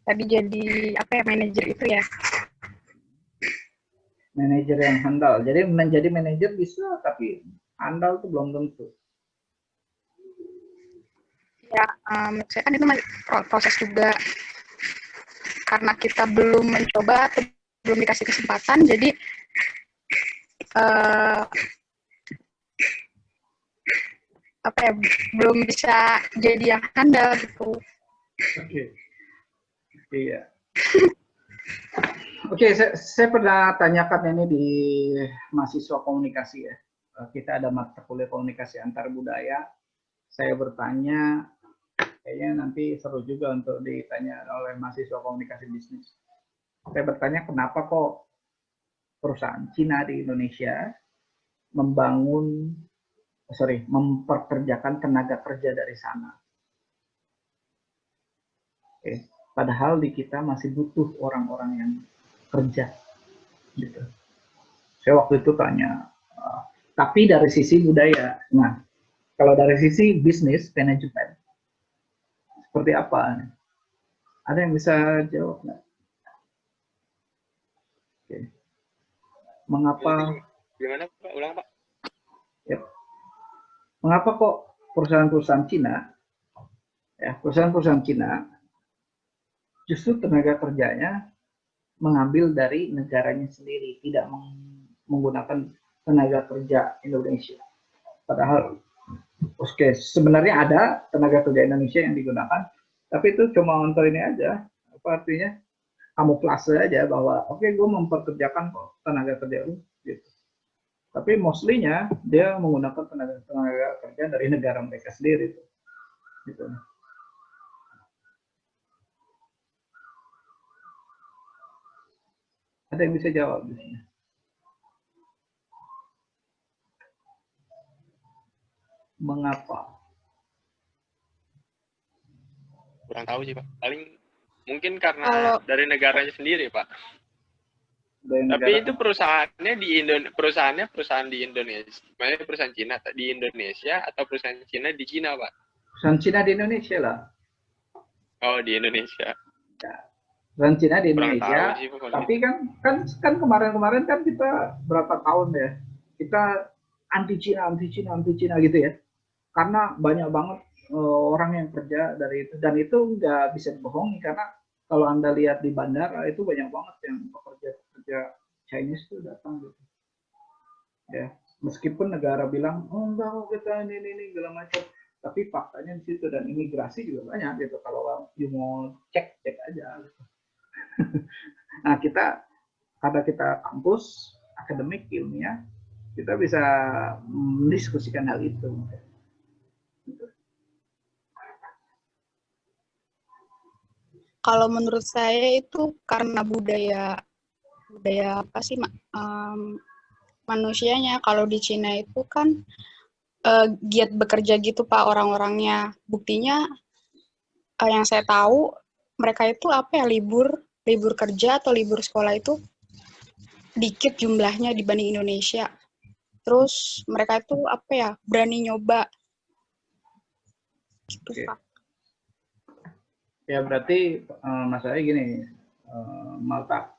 Tadi jadi manajer itu ya. Manajer yang handal. Jadi menjadi manajer bisa, tapi handal tuh belum tentu. Ya, saya kan itu masih proses juga. Karena kita belum mencoba, atau belum dikasih kesempatan, jadi belum bisa jadi yang handal gitu. Oke. Iya. Oke, saya pernah tanyakan ini di mahasiswa komunikasi ya. Kita ada mata kuliah komunikasi antar budaya. Saya bertanya, kayaknya nanti seru juga untuk ditanya oleh mahasiswa komunikasi bisnis. Saya bertanya kenapa kok perusahaan Cina di Indonesia memperkerjakan tenaga kerja dari sana. Oke. Padahal di kita masih butuh orang-orang yang kerja. Gitu. Saya waktu itu tanya, tapi dari sisi budaya. Nah, kalau dari sisi bisnis, manajemen, seperti apa? Ada yang bisa jawab nggak? Oke. Mengapa? Gimana Pak? Ulang Pak. Ya. Mengapa kok perusahaan-perusahaan Cina, justru tenaga kerjanya mengambil dari negaranya sendiri, tidak menggunakan tenaga kerja Indonesia. Padahal, sebenarnya ada tenaga kerja Indonesia yang digunakan, tapi itu cuma untuk ini aja. Apa artinya? Kamuflase aja bahwa gue memperkerjakan kok tenaga kerja lu. Gitu. Tapi mostly-nya dia menggunakan tenaga kerja dari negara mereka sendiri. Gitu. Ada yang bisa jawab di sini? Mengapa? Kurang tahu sih Pak. Paling mungkin karena dari negaranya sendiri Pak. Tapi itu perusahaannya perusahaan di Indonesia. Maksudnya perusahaan Cina di Indonesia atau perusahaan Cina di Cina Pak? Perusahaan Cina di Indonesia lah. Oh, di Indonesia. Ya. Perusahaan Cina di Indonesia. Sih, tapi kan kemarin kan kita berapa tahun ya, kita anti Cina gitu ya. Karena banyak banget orang yang kerja dari itu, dan itu nggak bisa dibohongi karena kalau Anda lihat di bandara itu banyak banget yang pekerja Chinese itu datang gitu. Ya, meskipun negara bilang oh enggak kita ini segala macam, tapi faktanya di situ, dan imigrasi juga banyak gitu. Kalau you mau cek aja gitu. Nah, karena kita kampus akademik ilmiah, kita bisa mendiskusikan hal itu. Kalau menurut saya itu karena budaya apa sih manusianya. Kalau di Cina itu kan giat bekerja gitu Pak orang-orangnya. Buktinya yang saya tahu mereka itu libur kerja atau libur sekolah itu dikit jumlahnya dibanding Indonesia. Terus mereka itu berani nyoba. Gitu Pak. Ya berarti masalahnya gini, Malta,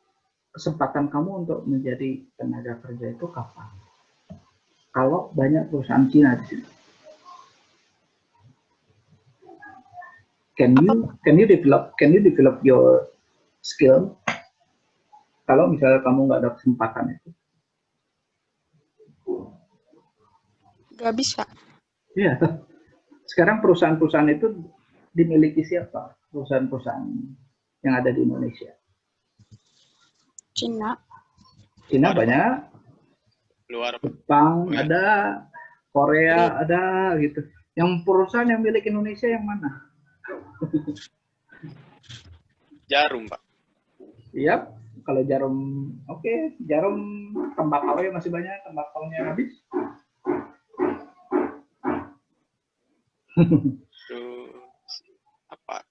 kesempatan kamu untuk menjadi tenaga kerja itu kapan? Kalau banyak perusahaan Cina di sini, can you develop your skill? Kalau misalnya kamu nggak ada kesempatan itu, nggak bisa. iya. Sekarang perusahaan-perusahaan itu dimiliki siapa? Perusahaan-perusahaan yang ada di Indonesia. Cina. Cina banyak, Luar. Jepang Oh, ya. ada, Korea ada gitu. Yang perusahaan yang milik Indonesia yang mana? Jarum, Pak. Iya, kalau jarum, oke, jarum tembakau masih banyak, tembakaunya habis. Terus apa?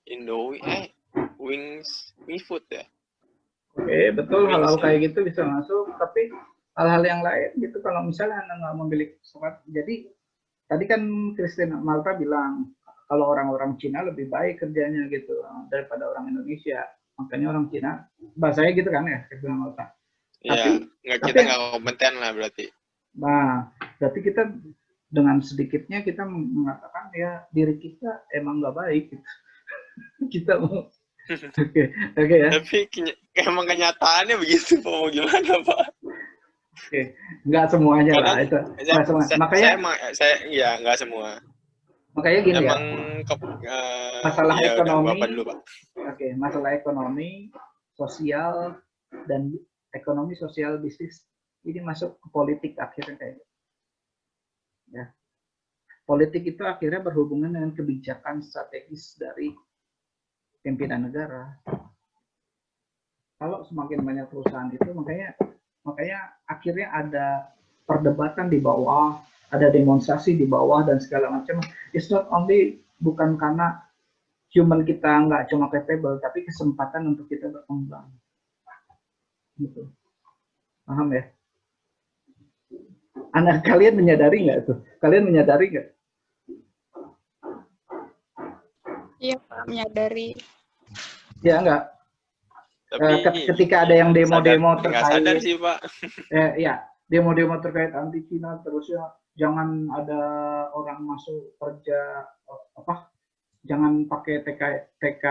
Wings food ya. Oke, betul, hal-hal kayak gitu bisa masuk, tapi hal-hal yang lain gitu kalau misalnya Anda nggak memiliki sesuatu. Jadi tadi kan Christine Malta bilang kalau orang-orang Cina lebih baik kerjanya gitu daripada orang Indonesia. Makanya orang Cina, bahasanya gitu kan ya, Christine Malta. Iya, kita nggak kompeten lah berarti. Nah, berarti kita dengan sedikitnya kita mengatakan ya diri kita emang nggak baik. Gitu. Kita mau Oke ya. Tapi emang kenyataannya begitu, Pak. Mau gimana, Pak? Oke, nggak semuanya Karena lah itu. Nggak semua. Makanya saya nggak semua. makanya gini Emang ya. Masalah ekonomi. Bapak dulu, Pak. Oke, masalah ekonomi, sosial dan ekonomi, sosial, bisnis ini masuk ke politik akhirnya kayak gitu. Ya. Politik itu akhirnya berhubungan dengan kebijakan strategis dari pimpinan negara. Kalau semakin banyak perusahaan itu makanya akhirnya ada perdebatan di bawah, ada demonstrasi di bawah dan segala macam. It's not only bukan karena human kita nggak cuma capable, tapi kesempatan untuk kita berkembang. Gitu. Paham ya? Anak kalian menyadari nggak tuh? Kalian menyadari nggak? Iya, Pak, menyadari. Ya enggak. Tapi Ketika ada yang demo-demo nggak terkait, sadar sih, Pak. Ya demo-demo terkait anti Cina, terusnya jangan ada orang masuk kerja apa, jangan pakai TK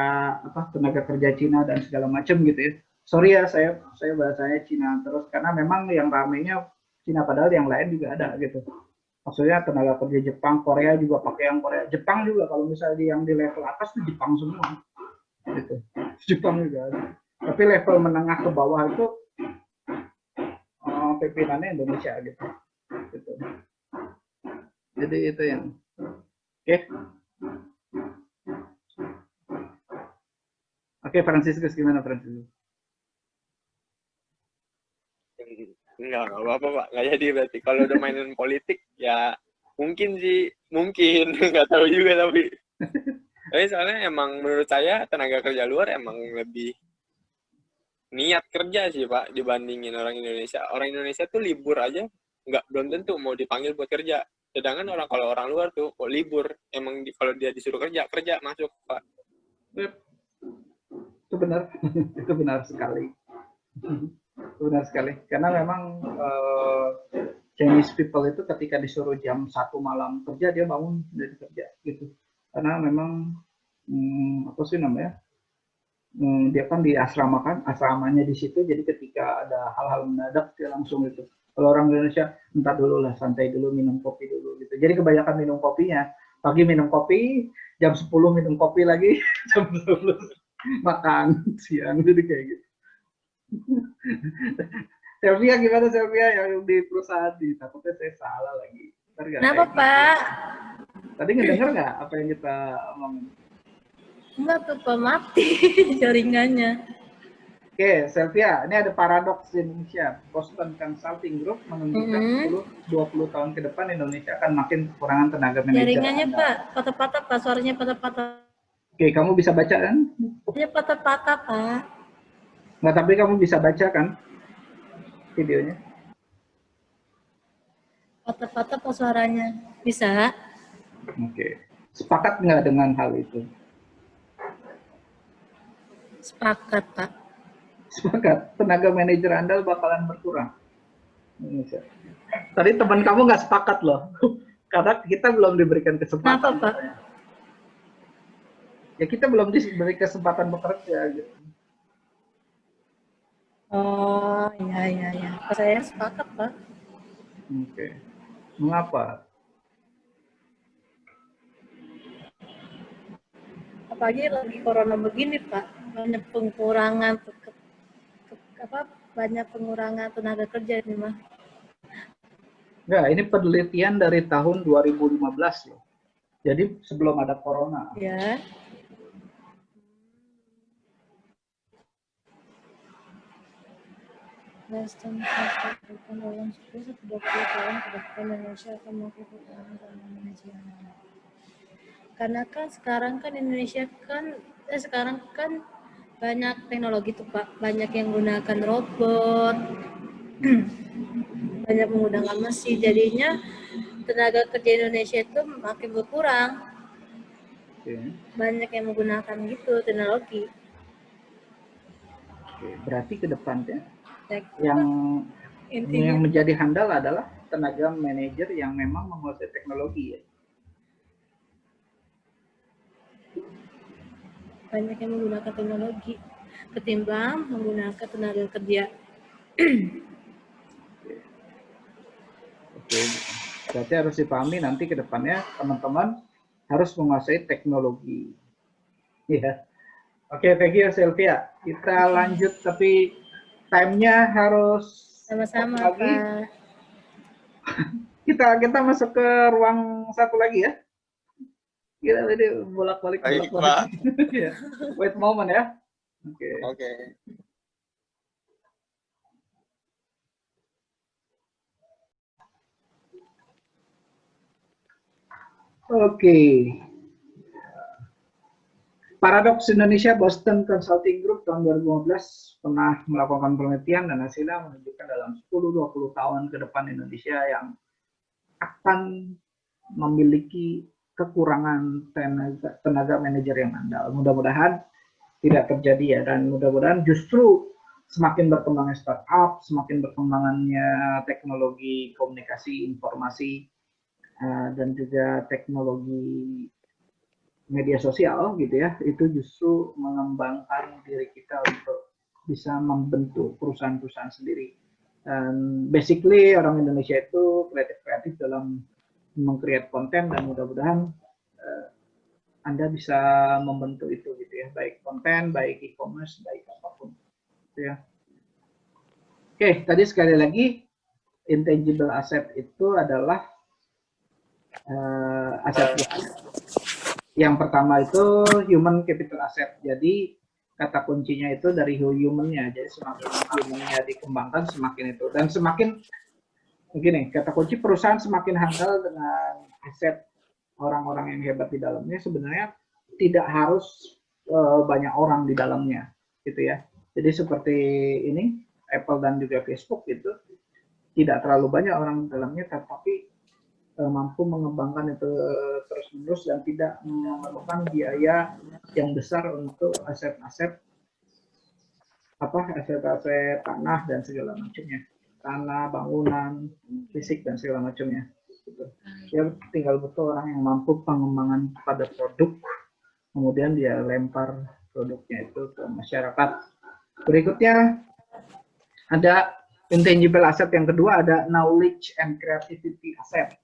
apa tenaga kerja Cina dan segala macam gitu ya. Sorry ya saya bahasanya Cina terus karena memang yang ramenya Cina padahal yang lain juga ada gitu. Maksudnya tenaga kerja Jepang, Korea juga pakai yang Korea, Jepang juga kalau misalnya yang di level atas tuh Jepang semua, gitu. Jepang juga ada. Tapi level menengah ke bawah itu pimpinannya Indonesia gitu. Jadi itu yang Oke, Franciscus gimana Franciscus? Enggak apa-apa, Pak. Nggak jadi berarti. Kalau udah mainin politik, ya mungkin sih. Mungkin. Nggak tahu juga, tapi. Tapi soalnya emang menurut saya tenaga kerja luar emang lebih niat kerja sih, Pak, dibandingin orang Indonesia. Orang Indonesia tuh libur aja, belum tentu mau dipanggil buat kerja. Sedangkan kalau orang luar tuh, kok libur. Emang kalau dia disuruh kerja masuk, Pak. Itu benar. Itu benar sekali. Benar sekali, karena memang Chinese people itu ketika disuruh jam 1 malam kerja dia bangun dari kerja gitu, karena memang apa sih namanya, dia kan di asrama kan, asramanya di situ, jadi ketika ada hal-hal mendadak dia langsung itu. Kalau orang Indonesia entar dulu lah, santai dulu, minum kopi dulu gitu. Jadi kebanyakan minum kopinya, pagi minum kopi, jam 10 minum kopi lagi, jam 12 makan siang, jadi kayak gitu. Sylvia gimana Sylvia yang di perusahaan di takutnya saya salah lagi. Kenapa Pak? Tadi ngedenger nggak apa yang kita omongin? Enggak tuh Pak, mati jaringannya. Oke, Sylvia, ini ada paradoks di Indonesia. Boston Consulting Group menunjukkan 10-20 tahun ke depan Indonesia akan makin kekurangan tenaga manajer. Jaringannya Pak, patah-patah Pak, suaranya patah-patah. Oke, kamu bisa baca kan? Ya patah-patah Pak. Nggak, tapi kamu bisa baca kan videonya? Patah-patah Pak suaranya. Bisa? Oke. Sepakat nggak dengan hal itu? Sepakat Pak. Sepakat. Tenaga manajer Anda bakalan berkurang. Indonesia. Tadi teman kamu nggak sepakat loh. Karena kita belum diberikan kesempatan. Kenapa Pak? Ya kita belum diberi kesempatan bekerja gitu. Oh, iya. Saya sepakat, Pak. Oke. Mengapa? apalagi lagi corona begini Pak, banyak pengurangan banyak pengurangan tenaga kerja ini mah. Enggak, ini penelitian dari tahun 2015 loh. Jadi sebelum ada corona. Ya. Nasdem mengatakan dalam 10-20 tahun ke depan Indonesia akan melakukan pengurangan dalam manajemen. Karena kan sekarang kan Indonesia kan sekarang kan banyak teknologi tuh Pak, banyak yang menggunakan robot, banyak menggunakan mesin, jadinya tenaga kerja Indonesia itu makin berkurang. Banyak yang menggunakan gitu teknologi. Berarti ke depannya Ya, yang menjadi handal adalah tenaga manajer yang memang menguasai teknologi ya. Banyak yang menggunakan teknologi ketimbang menggunakan tenaga kerja. Oke, berarti harus dipahami nanti ke depannya teman-teman harus menguasai teknologi. Ya. Oke, thank you Sylvia. Kita lanjut tapi time-nya harus Sama-sama lagi. Pak. Kita masuk ke ruang satu lagi ya. Kita tadi bolak-balik. Ya. Wait moment ya. Oke. Oke. Oke. Paradoks Indonesia Boston Consulting Group tahun 2015 pernah melakukan penelitian dan hasilnya menunjukkan dalam 10-20 tahun ke depan Indonesia yang akan memiliki kekurangan tenaga manajer yang andal. Mudah-mudahan tidak terjadi ya, dan mudah-mudahan justru semakin berkembangnya startup, semakin berkembangannya teknologi komunikasi informasi dan juga teknologi media sosial gitu ya, itu justru mengembangkan diri kita untuk bisa membentuk perusahaan-perusahaan sendiri. Dan basically orang Indonesia itu kreatif dalam meng-create konten, dan mudah-mudahan Anda bisa membentuk itu gitu ya, baik konten, baik e-commerce, baik apapun gitu ya. Oke, tadi sekali lagi intangible asset itu adalah aset yang pertama itu human capital asset. Jadi kata kuncinya itu dari human-nya. Jadi semakin human-nya dikembangkan semakin itu, dan semakin begini, kata kunci perusahaan semakin handal dengan aset orang-orang yang hebat di dalamnya. Sebenarnya tidak harus banyak orang di dalamnya gitu ya. Jadi seperti ini Apple dan juga Facebook itu tidak terlalu banyak orang di dalamnya, tetapi mampu mengembangkan itu terus-menerus dan tidak memerlukan biaya yang besar untuk aset-aset tanah dan segala macamnya, tanah, bangunan, fisik dan segala macamnya. Gitu. Ya tinggal butuh orang yang mampu pengembangan pada produk, kemudian dia lempar produknya itu ke masyarakat. Berikutnya ada intangible asset yang kedua, ada knowledge and creativity asset.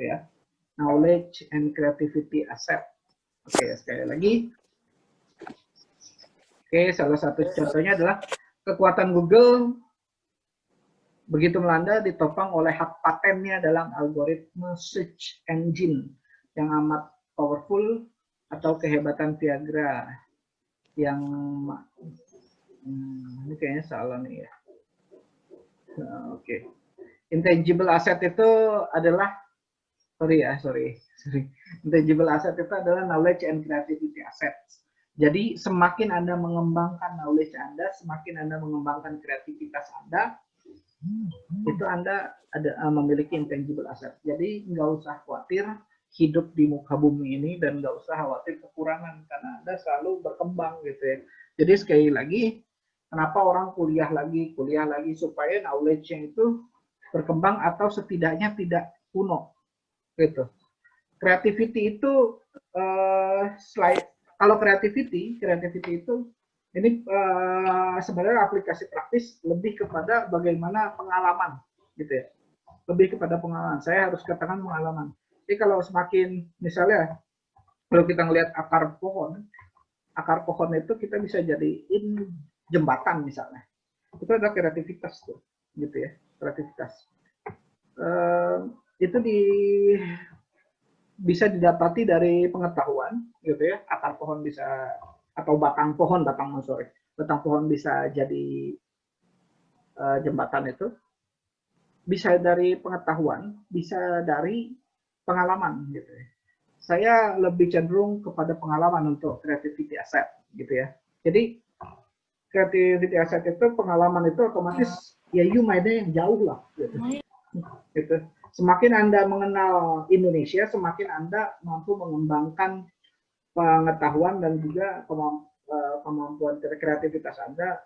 Ya, knowledge and creativity asset. Oke, sekali lagi. Oke, salah satu contohnya adalah kekuatan Google begitu melanda ditopang oleh hak patennya dalam algoritma search engine yang amat powerful, atau kehebatan Viagra yang ini kayaknya salah nih ya. Oke. Intangible asset itu adalah sorry. Intangible asset itu adalah knowledge and creativity assets. Jadi semakin Anda mengembangkan knowledge Anda, semakin Anda mengembangkan kreativitas Anda, itu Anda memiliki intangible asset. Jadi nggak usah khawatir hidup di muka bumi ini, dan nggak usah khawatir kekurangan, karena Anda selalu berkembang gitu ya. Jadi sekali lagi, kenapa orang kuliah lagi supaya knowledge-nya itu berkembang atau setidaknya tidak kuno. Gitu. Creativity itu kalau creativity itu ini sebenarnya aplikasi praktis lebih kepada bagaimana pengalaman gitu ya, lebih kepada pengalaman. Saya harus katakan pengalaman. Jadi kalau semakin misalnya Kalau kita ngelihat akar pohon itu kita bisa jadiin jembatan misalnya. Itu adalah kreativitas tuh, gitu ya, kreativitas. Itu bisa didapati dari pengetahuan, gitu ya. Akar pohon bisa, atau batang pohon bisa jadi jembatan itu. Bisa dari pengetahuan, bisa dari pengalaman, gitu ya. Saya lebih cenderung kepada pengalaman untuk creativity asset, gitu ya. Jadi creativity asset itu pengalaman itu otomatis ya you mainnya yang jauh lah, gitu. Gitu. Semakin Anda mengenal Indonesia, semakin Anda mampu mengembangkan pengetahuan dan juga kemampuan kreativitas Anda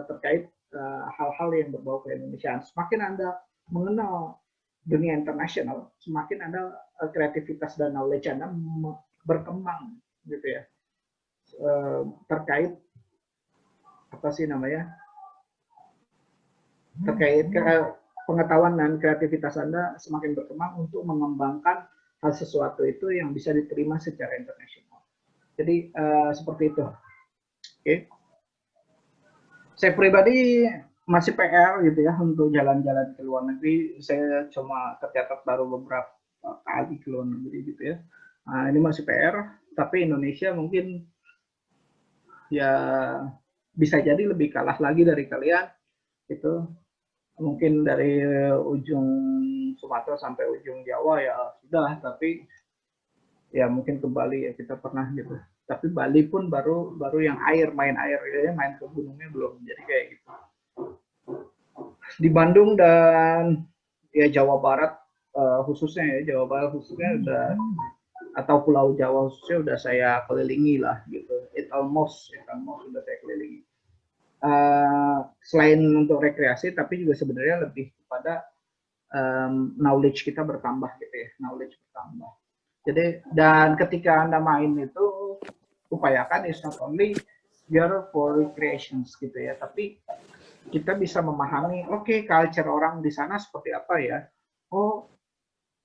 terkait hal-hal yang berbau ke Indonesia. Semakin Anda mengenal dunia internasional, semakin Anda kreativitas dan knowledge Anda berkembang, gitu ya, terkait apa sih namanya, terkait pengetahuan dan kreativitas Anda semakin berkembang untuk mengembangkan hal sesuatu itu yang bisa diterima secara internasional. Jadi seperti itu. Oke. Saya pribadi masih PR gitu ya untuk jalan-jalan ke luar negeri. Saya cuma tercatat baru beberapa kali ke luar negeri gitu ya. Nah, ini masih PR, tapi Indonesia mungkin ya bisa jadi lebih kalah lagi dari kalian. Itu mungkin dari ujung Sumatera sampai ujung Jawa ya sudah, tapi ya mungkin ke Bali ya kita pernah gitu. Tapi Bali pun baru yang main air gitu ya, main ke gunungnya belum. Jadi kayak gitu. Di Bandung dan ya Jawa Barat khususnya ya, Jawa Barat khususnya udah, atau Pulau Jawa khususnya udah saya kelilingi lah gitu. It almost udah saya kelilingi. Selain untuk rekreasi, tapi juga sebenarnya lebih kepada knowledge kita bertambah gitu ya, knowledge bertambah. Jadi dan ketika Anda main itu upayakan is not only your for recreations gitu ya, tapi kita bisa memahami, oke, culture orang di sana seperti apa ya. Oh,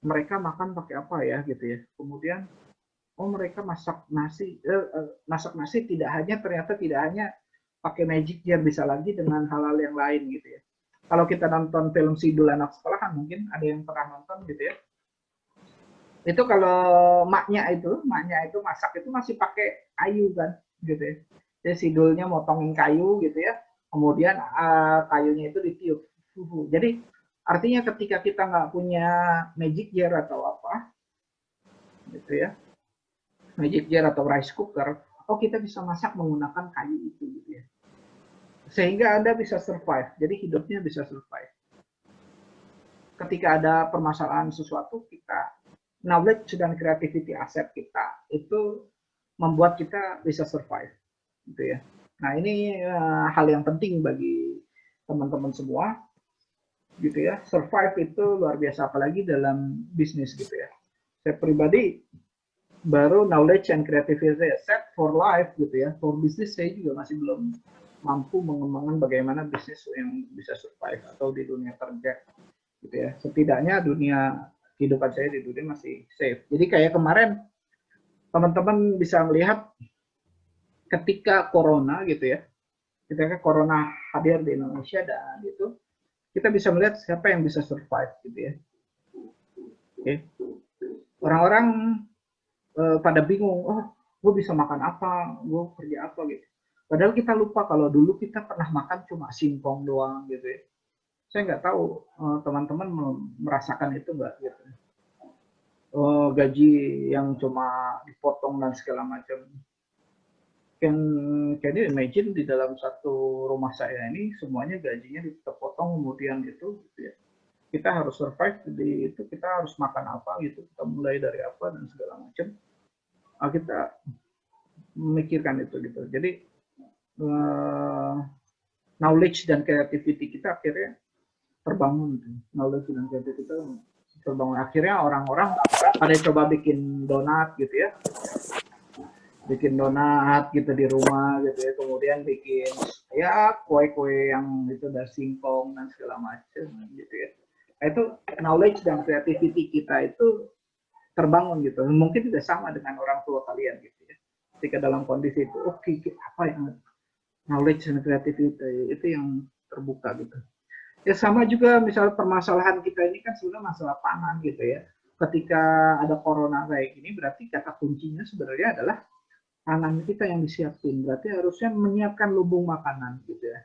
mereka makan pakai apa ya gitu ya. Kemudian, oh mereka masak nasi ternyata tidak hanya pakai magic jar, bisa lagi dengan hal-hal yang lain gitu ya. Kalau kita nonton film Sidul Anak Sekolahan, mungkin ada yang pernah nonton gitu ya. Itu kalau maknya itu masak itu masih pakai kayu kan gitu ya. Jadi Sidulnya motongin kayu gitu ya. Kemudian kayunya itu ditiup. Jadi artinya ketika kita nggak punya magic jar atau apa, gitu ya, magic jar atau rice cooker, oh kita bisa masak menggunakan kayu itu, gitu ya. Sehingga Anda bisa survive. Jadi hidupnya bisa survive. Ketika ada permasalahan sesuatu, kita knowledge dan creativity asset kita itu membuat kita bisa survive, gitu ya. Nah ini hal yang penting bagi teman-teman semua, gitu ya. Survive itu luar biasa, apalagi dalam bisnis gitu ya. Saya pribadi baru knowledge and creativity asset for life gitu ya. For business saya juga masih belum mampu mengembangkan bagaimana bisnis yang bisa survive atau di dunia kerja gitu ya. Setidaknya kehidupan saya di dunia masih safe. Jadi kayak kemarin teman-teman bisa melihat ketika corona gitu ya, ketika corona hadir di Indonesia dan itu kita bisa melihat siapa yang bisa survive gitu ya. Oke. Orang-orang pada bingung, oh gue bisa makan apa, gue kerja apa gitu. Padahal kita lupa kalau dulu kita pernah makan cuma singkong doang gitu ya. Saya nggak tahu teman-teman merasakan itu nggak gitu. Gaji yang cuma dipotong dan segala macam. Can you imagine di dalam satu rumah saya ini semuanya gajinya dipotong kemudian gitu ya. Kita harus survive di itu, kita harus makan apa gitu, kita mulai dari apa dan segala macam. Kita memikirkan itu gitu. Jadi knowledge dan creativity kita akhirnya terbangun gitu. Knowledge dan creativity kita terbangun. Akhirnya orang-orang pada coba bikin donat gitu ya. Bikin donat gitu di rumah gitu ya, kemudian bikin ya kue-kue yang itu dari singkong dan segala macam gitu ya. Itu knowledge dan creativity kita itu terbangun gitu. Mungkin tidak sama dengan orang tua kalian gitu ya. Ketika dalam kondisi itu, oke, apa yang knowledge dan creativity itu yang terbuka gitu. Ya sama juga misal permasalahan kita ini kan sebenarnya masalah pangan gitu ya. Ketika ada corona kayak gini berarti kata kuncinya sebenarnya adalah pangan kita yang disiapin. Berarti harusnya menyiapkan lumbung makanan gitu ya.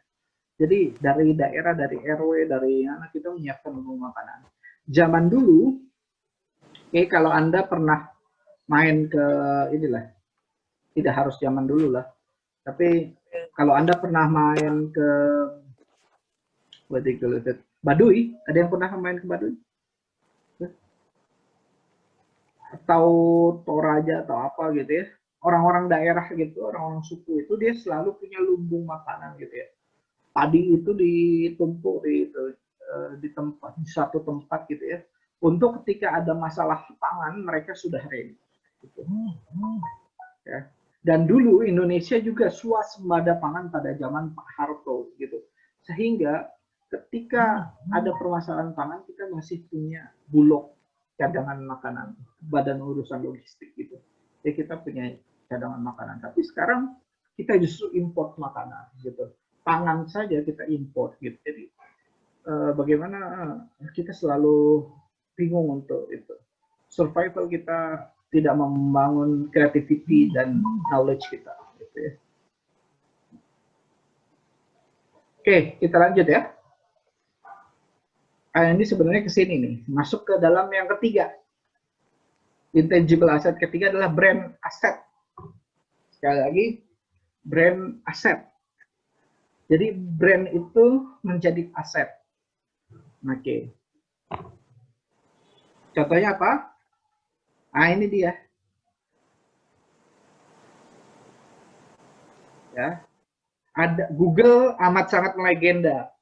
Jadi dari daerah, dari RW, dari mana kita menyiapkan lumbung makanan. Zaman dulu, kalau Anda pernah main ke inilah, tidak harus zaman dulu lah. Tapi kalau Anda pernah main ke Baduy, ada yang pernah main ke Baduy? Atau Toraja atau apa gitu ya. Orang-orang daerah gitu, orang-orang suku itu dia selalu punya lumbung makanan gitu ya. Padi itu ditumpuk di tempat, di satu tempat gitu ya. Untuk ketika ada masalah pangan mereka sudah ready. Gitu. Ya. Dan dulu Indonesia juga swasembada pangan pada zaman Pak Harto gitu. Sehingga ketika ada permasalahan pangan kita masih punya Bulog cadangan makanan, badan urusan logistik gitu. Jadi kita punya cadangan makanan. Tapi sekarang kita justru import makanan gitu. Pangan saja kita import gitu. Jadi bagaimana kita selalu bingung untuk itu. Survival kita tidak membangun creativity dan knowledge kita gitu ya. Oke, kita lanjut ya. Ini sebenarnya ke sini nih, masuk ke dalam yang ketiga. Intangible asset ketiga adalah brand asset. Sekali lagi, brand asset. Jadi brand itu menjadi aset. Oke. Contohnya apa? Ini dia. Ya. Ada Google amat sangat melegenda.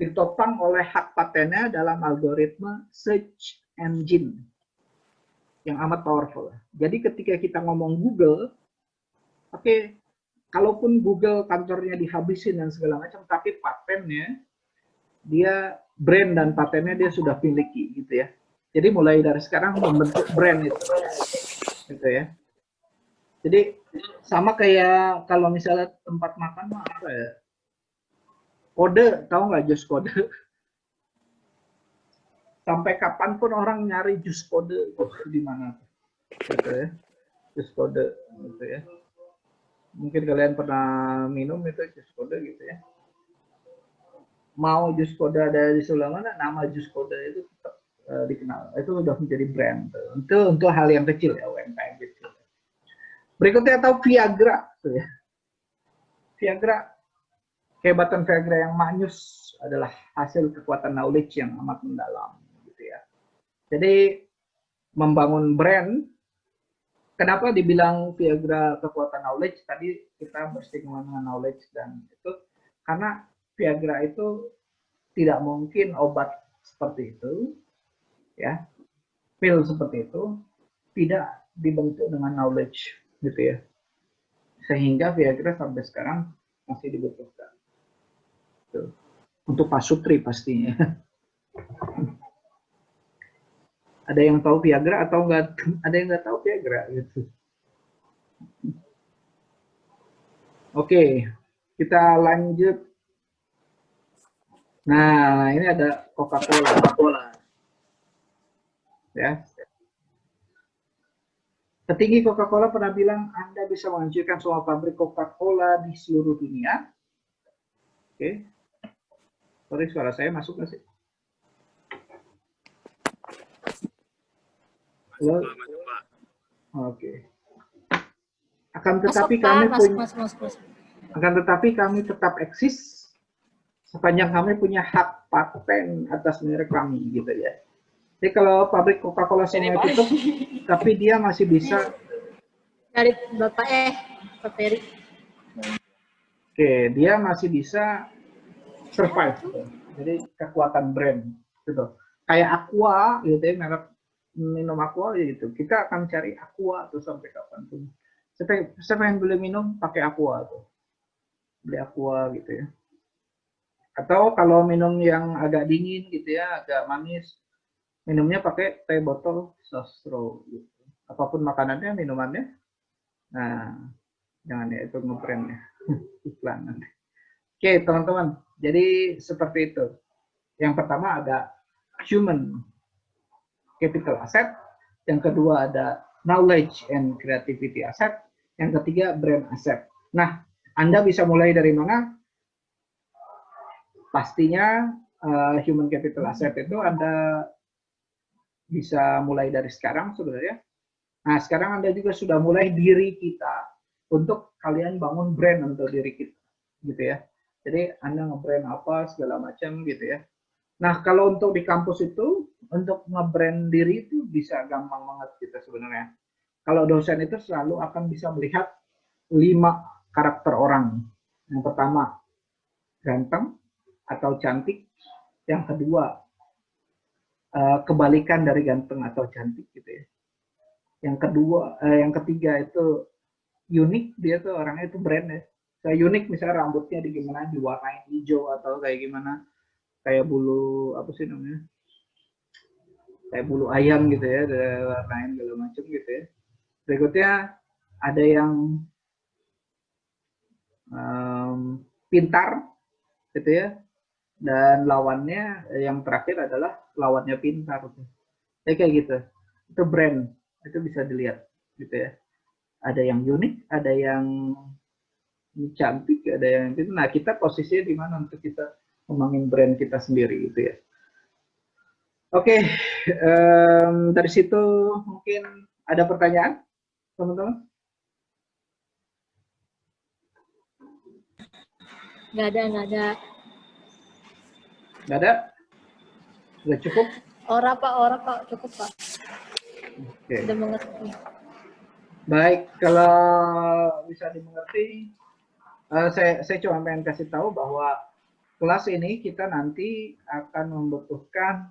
Ditopang oleh hak patennya dalam algoritma search engine yang amat powerful. Jadi ketika kita ngomong Google, oke, kalaupun Google kantornya dihabisin dan segala macam, tapi patennya dia brand dan patennya dia sudah miliki gitu ya. Jadi mulai dari sekarang membentuk brand itu, gitu ya. Jadi sama kayak kalau misalnya tempat makan apa ya? Kode, tahu nggak jus kode? Sampai kapanpun orang nyari jus kode di mana? Gitu ya. Jus kode, gitu ya. Mungkin kalian pernah minum itu jus kode gitu ya. Mau jus kode ada di sebelah mana, nama jus kode itu tetap dikenal. Itu sudah menjadi brand. Itu untuk hal yang kecil ya, UMKM kecil. Berikutnya tahu Viagra, gitu ya. Viagra. Kehebatan Viagra yang maknyus adalah hasil kekuatan knowledge yang amat mendalam, gitu ya. Jadi membangun brand, kenapa dibilang Viagra kekuatan knowledge? Tadi kita bersinggungan dengan knowledge dan itu karena Viagra itu tidak mungkin obat seperti itu, ya, pil seperti itu tidak dibentuk dengan knowledge, gitu ya. Sehingga Viagra sampai sekarang masih dibutuhkan. Untuk Pak Sutri pastinya. Ada yang tahu Viagra atau enggak? Ada yang nggak tahu Viagra gitu. Oke, kita lanjut. Nah, ini ada Coca-Cola. Ya. Petinggi Coca-Cola pernah bilang Anda bisa menghancurkan semua pabrik Coca-Cola di seluruh dunia. Oke. Sorry, suara saya masuk nggak sih? Halo? Oke. Akan tetapi kami tetap eksis sepanjang kami punya hak paten atas merek kami, gitu ya. Jadi kalau pabrik Coca-Cola semua tutup, tapi dia masih bisa. Dari Pak Peri. Oke, dia masih bisa survive, gitu. Jadi kekuatan brand, gitu. Kayak Aqua, gitu ya, merek minum Aqua, gitu. Kita akan cari Aqua tuh sampai kapanpun. Siapa yang boleh minum pakai Aqua tuh, beli Aqua, gitu ya. Atau kalau minum yang agak dingin, gitu ya, agak manis, Minumnya pakai teh botol sosro gitu. Apapun makanannya, minumannya. Nah, jangan ya itu ngebrand ya. Iklan nanti. Oke, teman-teman. Jadi seperti itu. Yang pertama ada human capital asset, yang kedua ada knowledge and creativity asset, yang ketiga brand asset. Nah, Anda bisa mulai dari mana? Pastinya human capital asset itu Anda bisa mulai dari sekarang sebenarnya. Nah, sekarang Anda juga sudah mulai diri kita untuk kalian bangun brand untuk diri kita, gitu ya. Jadi Anda nge-brand apa segala macam gitu ya. Nah, kalau untuk di kampus itu, untuk nge-brand diri itu bisa gampang banget kita sebenarnya. Kalau dosen itu selalu akan bisa melihat 5 karakter orang. Yang pertama, ganteng atau cantik. Yang kedua, kebalikan dari ganteng atau cantik gitu ya. Yang ketiga itu unik, dia tuh orangnya itu brand ya. Kayak unik misalnya rambutnya di gimana, diwarnain hijau atau kayak gimana. Kayak bulu apa sih namanya, kayak bulu ayam gitu ya, warnain segala macam gitu ya. Berikutnya ada yang pintar gitu ya, dan lawannya yang terakhir adalah lawannya pintar gitu. Kayak gitu, itu brand, itu bisa dilihat gitu ya. Ada yang unik, ada yang cantik, ada yang gitu. Nah, kita posisinya di mana untuk kita ngembangin brand kita sendiri gitu ya. Oke, dari situ mungkin ada pertanyaan, teman-teman? Nggak ada. Nggak ada? Sudah cukup? Ora Pak, cukup Pak. Oke. Sudah mengerti. Baik, kalau bisa dimengerti, saya cuma pengen kasih tahu bahwa kelas ini kita nanti akan membutuhkan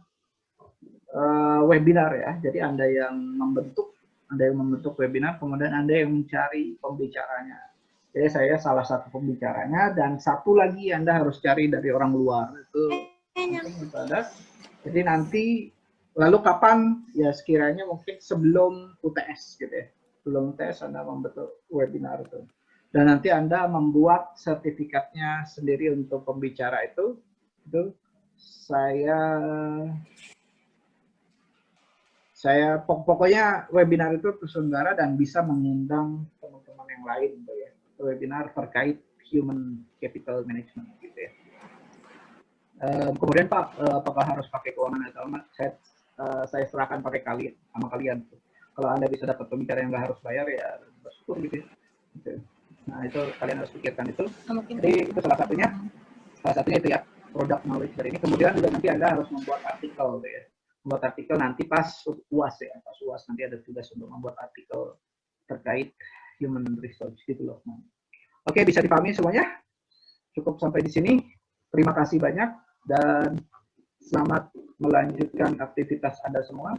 webinar ya. Jadi Anda yang membentuk webinar, kemudian Anda yang mencari pembicaranya. Jadi saya salah satu pembicaranya, dan satu lagi Anda harus cari dari orang luar. Itu penting untuk Anda. Jadi nanti, lalu kapan? Ya sekiranya mungkin sebelum UTS gitu ya. Sebelum UTS Anda membentuk webinar itu. Dan nanti Anda membuat sertifikatnya sendiri untuk pembicara itu saya pokoknya webinar itu terselenggara dan bisa mengundang teman-teman yang lain gitu ya. Webinar terkait human capital management gitu ya. Kemudian Pak, apakah harus pakai keuangan atau enggak? Saya serahkan pakai sama kalian. Kalau Anda bisa dapat pembicara yang nggak harus bayar ya bersyukur gitu ya. Gitu. Nah itu kalian harus pikirkan itu. Jadi itu salah satunya itu ya, product knowledge dari ini. Kemudian juga nanti Anda harus membuat artikel gitu ya. Membuat artikel nanti pas UAS ya, pas UAS nanti ada tugas untuk membuat artikel terkait human resource development. Oke, bisa dipahami semuanya? Cukup sampai di sini. Terima kasih banyak dan selamat melanjutkan aktivitas Anda semua.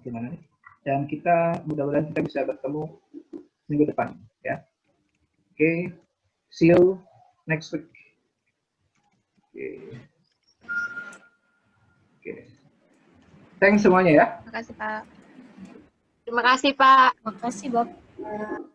Gimana nih? Dan kita mudah-mudahan kita bisa bertemu minggu depan ya. Oke, see you next week. Oke. Thanks semuanya ya. Terima kasih Pak. Terima kasih, Pak. Makasih Bapak.